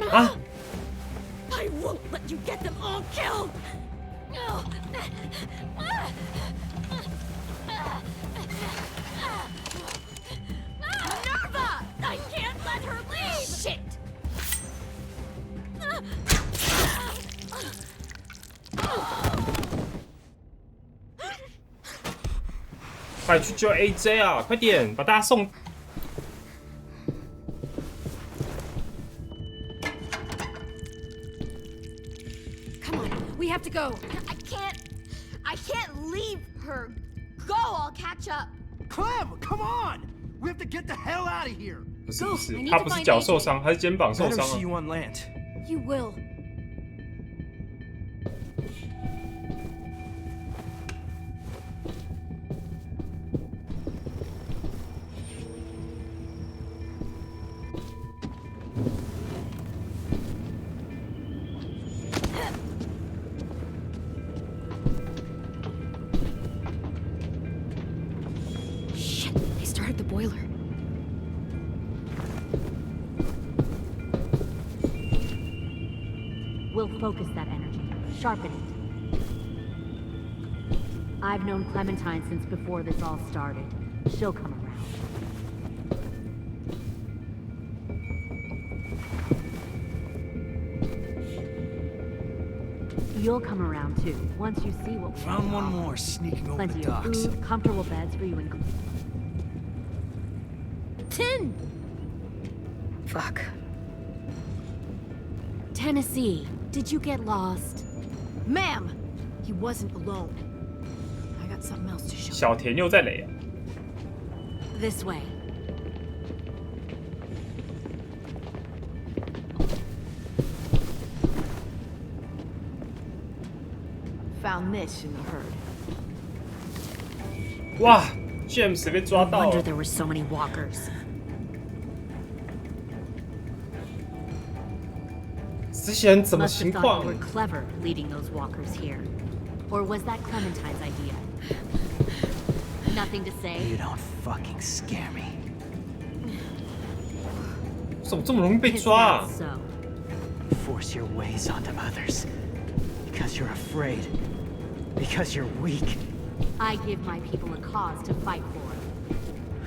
Huh? I won't let you get them all killed! Minerva! I can't let her leave! Shit! 快去救 AJ 啊！快点，把大家送。 Come on, we have to go. I can't leave her. Go, I'll catch up. Clem, come on! We have to get the hell out of here. 不是不是 I，need 他 to 不是 find 脚 AJ 受伤，他是肩膀受 Let her 伤 see 啊。 you on land. You will. boiler. We'll focus that energy, sharpen it. I've known Clementine since before this all started. She'll come around. You'll come around too, once you see what we Found one more sneaking over Plenty the of docks. food, comfortable beds for you and... Tin! Fuck. Tennessee, did you get lost? Ma'am! He wasn't alone. I got something else to show you. 小田又在垒啊！ This way. Found this in the herd. 哇 ，James 被抓 No 到 wonder 了。 there were so many walkers. 这些人怎么 Must 情 have thought 况 you were clever leading those walkers here. Or was that Clementine's idea? Nothing to say? You don't fucking scare me. 怎么这么容易被 Is 抓 that 啊？ so? Force your ways onto others. Because you're afraid. Because you're weak. I give my people a cause to fight for.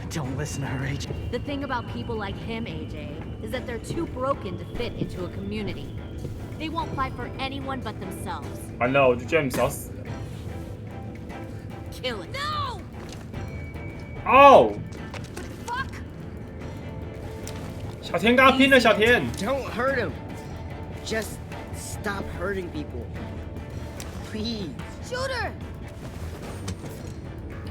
Don't listen to her, AJ. The thing about people like him, AJ, is that they're too broken to fit into a community. They won't fight for anyone but themselves. 完了，我觉得 James 要死了。 Kill it. No! 哦， Fuck! 小田跟他拼了，小田。 Don't hurt him. Just stop hurting people. Please. Shooter!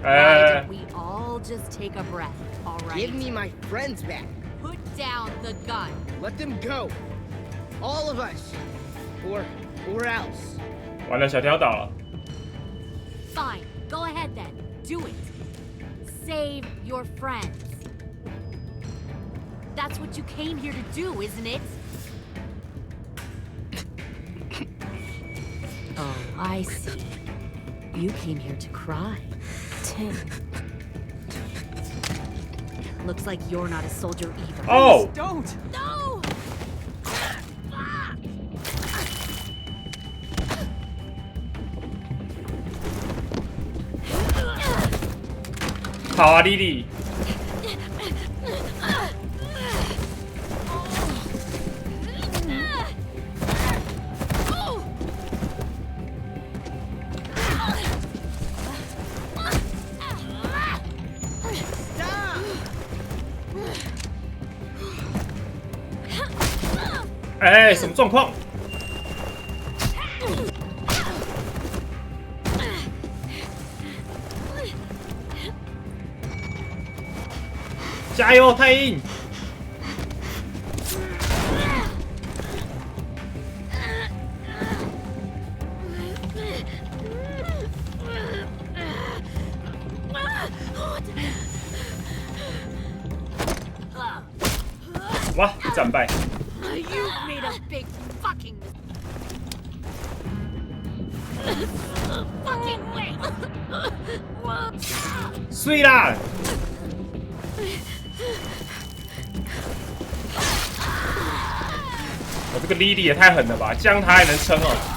Why 哎 don't we all just take a breath, all right? Give me my friends back. Put down the gun. Let them go. All of us. Or else. 完了，小田要倒了。 Fine. Go ahead then. Do it. Save your friends. That's what you came here to do, isn't it? Oh, I see. You came here to cry. Tin. Looks like you're not a soldier either. Oh! Don't! No! 好啊，莉莉。 哎，什么状况？加油，太阴！哇，战败！ You made a big fucking fucking wait. 碎啦！我这个莉莉也太狠了吧，这样他还能撑哦。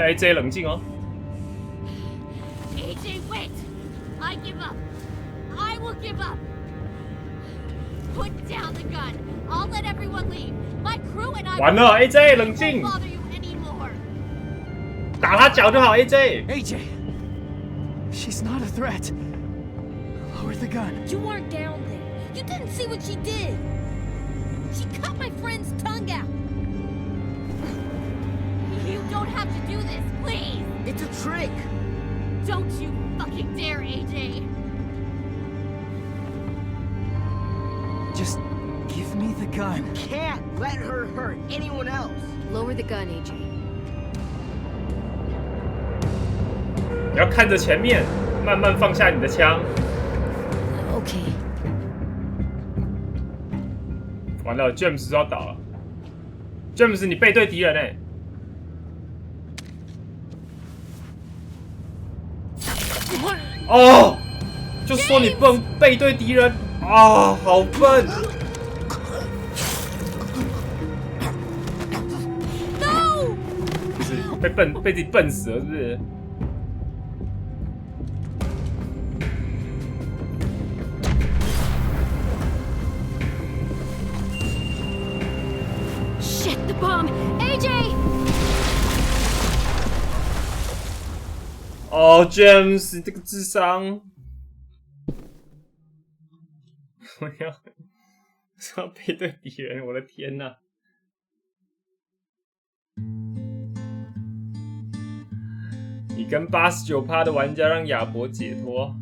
AJ 冷静哦。 AJ, wait! I give up. I will give up. Put down the gun. I'll let everyone leave. My crew and I 完了 ，AJ 冷 won't 静， bother you anymore. 打他脚就好，AJ。 AJ! She's not a threat. Lower the gun. You weren't down there. You didn't see what she did. She cut my friend's tongue out. You don't have to do this, please. It's a trick. Don't you fucking dare, AJ. Just give me the gun. Can't let her hurt anyone else. Lower the gun, AJ. 你要看着前面，慢慢放下你的枪。 Okay. 完了 ，James 要倒了。James， 你背对敌人哎！哦，就说你不能背对敌人啊，好笨！ No！ 就是被自己笨死了，是不是？ Shit, the bomb! AJ! 哦 ，James， 这个智商，我要背对敌人，我的天哪！你跟89%的玩家让亚伯解脱。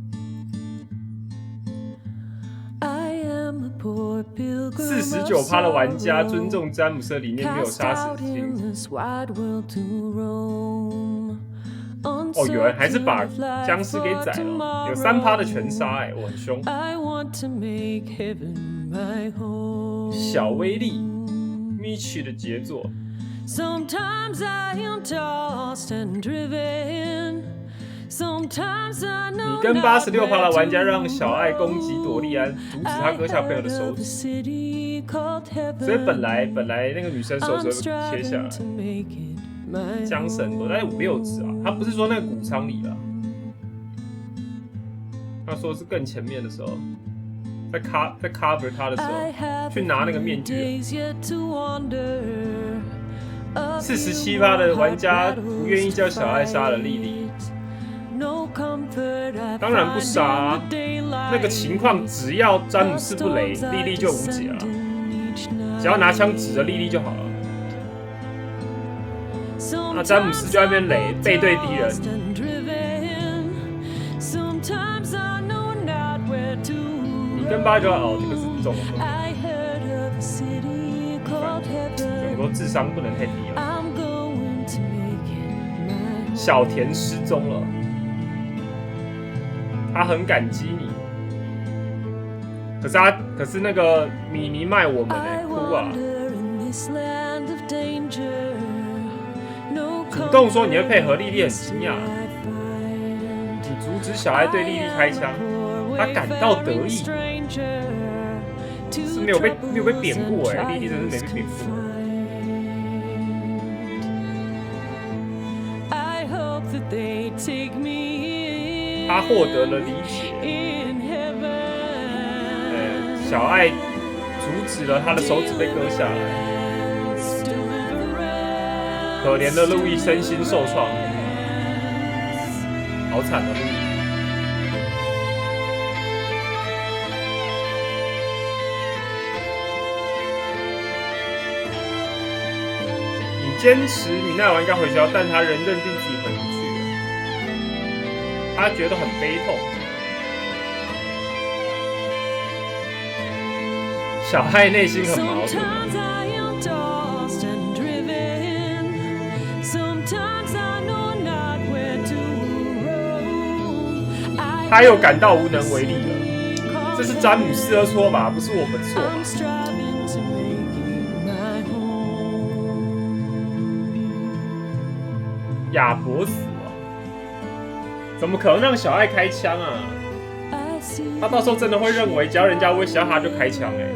49%的玩家尊重詹姆斯的理念，没有杀死性。哦，有人还是把僵尸给宰了，有3%的全杀，哎，我很凶。小威力 ，Michi 的杰作。 你跟86%的玩家让小爱攻击朵莉安，阻止他割下朋友的手指，所以本来那个女生手指会切下来。缰绳都在5、6指啊，他不是说那个谷仓里啊，他说是更前面的时候，在 cover 他的时候，去拿那个面具。47%的玩家不愿意叫小爱杀了莉莉。 当然不杀啊！那个情况，只要詹姆斯不雷，莉莉就无解了。只要拿枪指着莉莉就好了。那詹姆斯就在那边雷，背对敌人。你跟89%哦，这个是中了。很多智商不能太低了。小田失踪了。 他很感激你，可是那个米妮卖我们哎，哭啊！主动说你会配合莉莉，很惊讶。你阻止小爱对莉莉开枪，他感到得意，是没有被扁过哎，莉莉真是没被扁过。他获得了理解。小爱阻止了他的手指被割下来。可怜的路易身心受创，好惨的路易。你坚持米奈娃应该回学校，但他仍认定自己回不去。 他觉得很悲痛。小爱内心很矛盾。他又感到无能为力了。这是詹姆斯的错吧？不是我们错吧？亚伯死。 怎么可能让小爱开枪啊？他到时候真的会认为，只要人家威胁他就开枪哎、欸。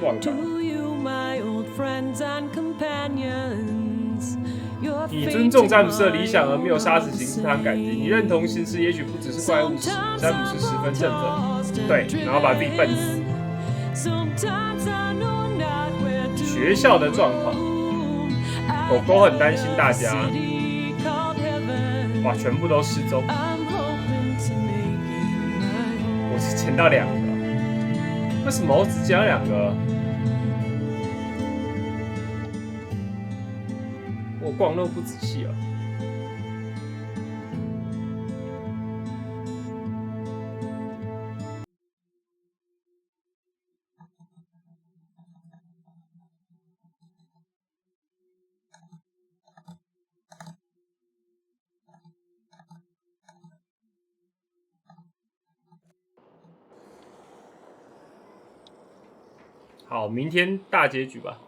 乱搞！你尊重詹姆斯的理想而没有杀死刑事，他很感激。你认同刑事也许不只是怪物，詹姆斯十分振奋。对，然后把自己笨死。学校的状况。 狗狗很担心大家，哇，全部都失踪。我是捡到2个，为什么我只捡到2个？我逛那么不仔细啊。好，明天大结局吧。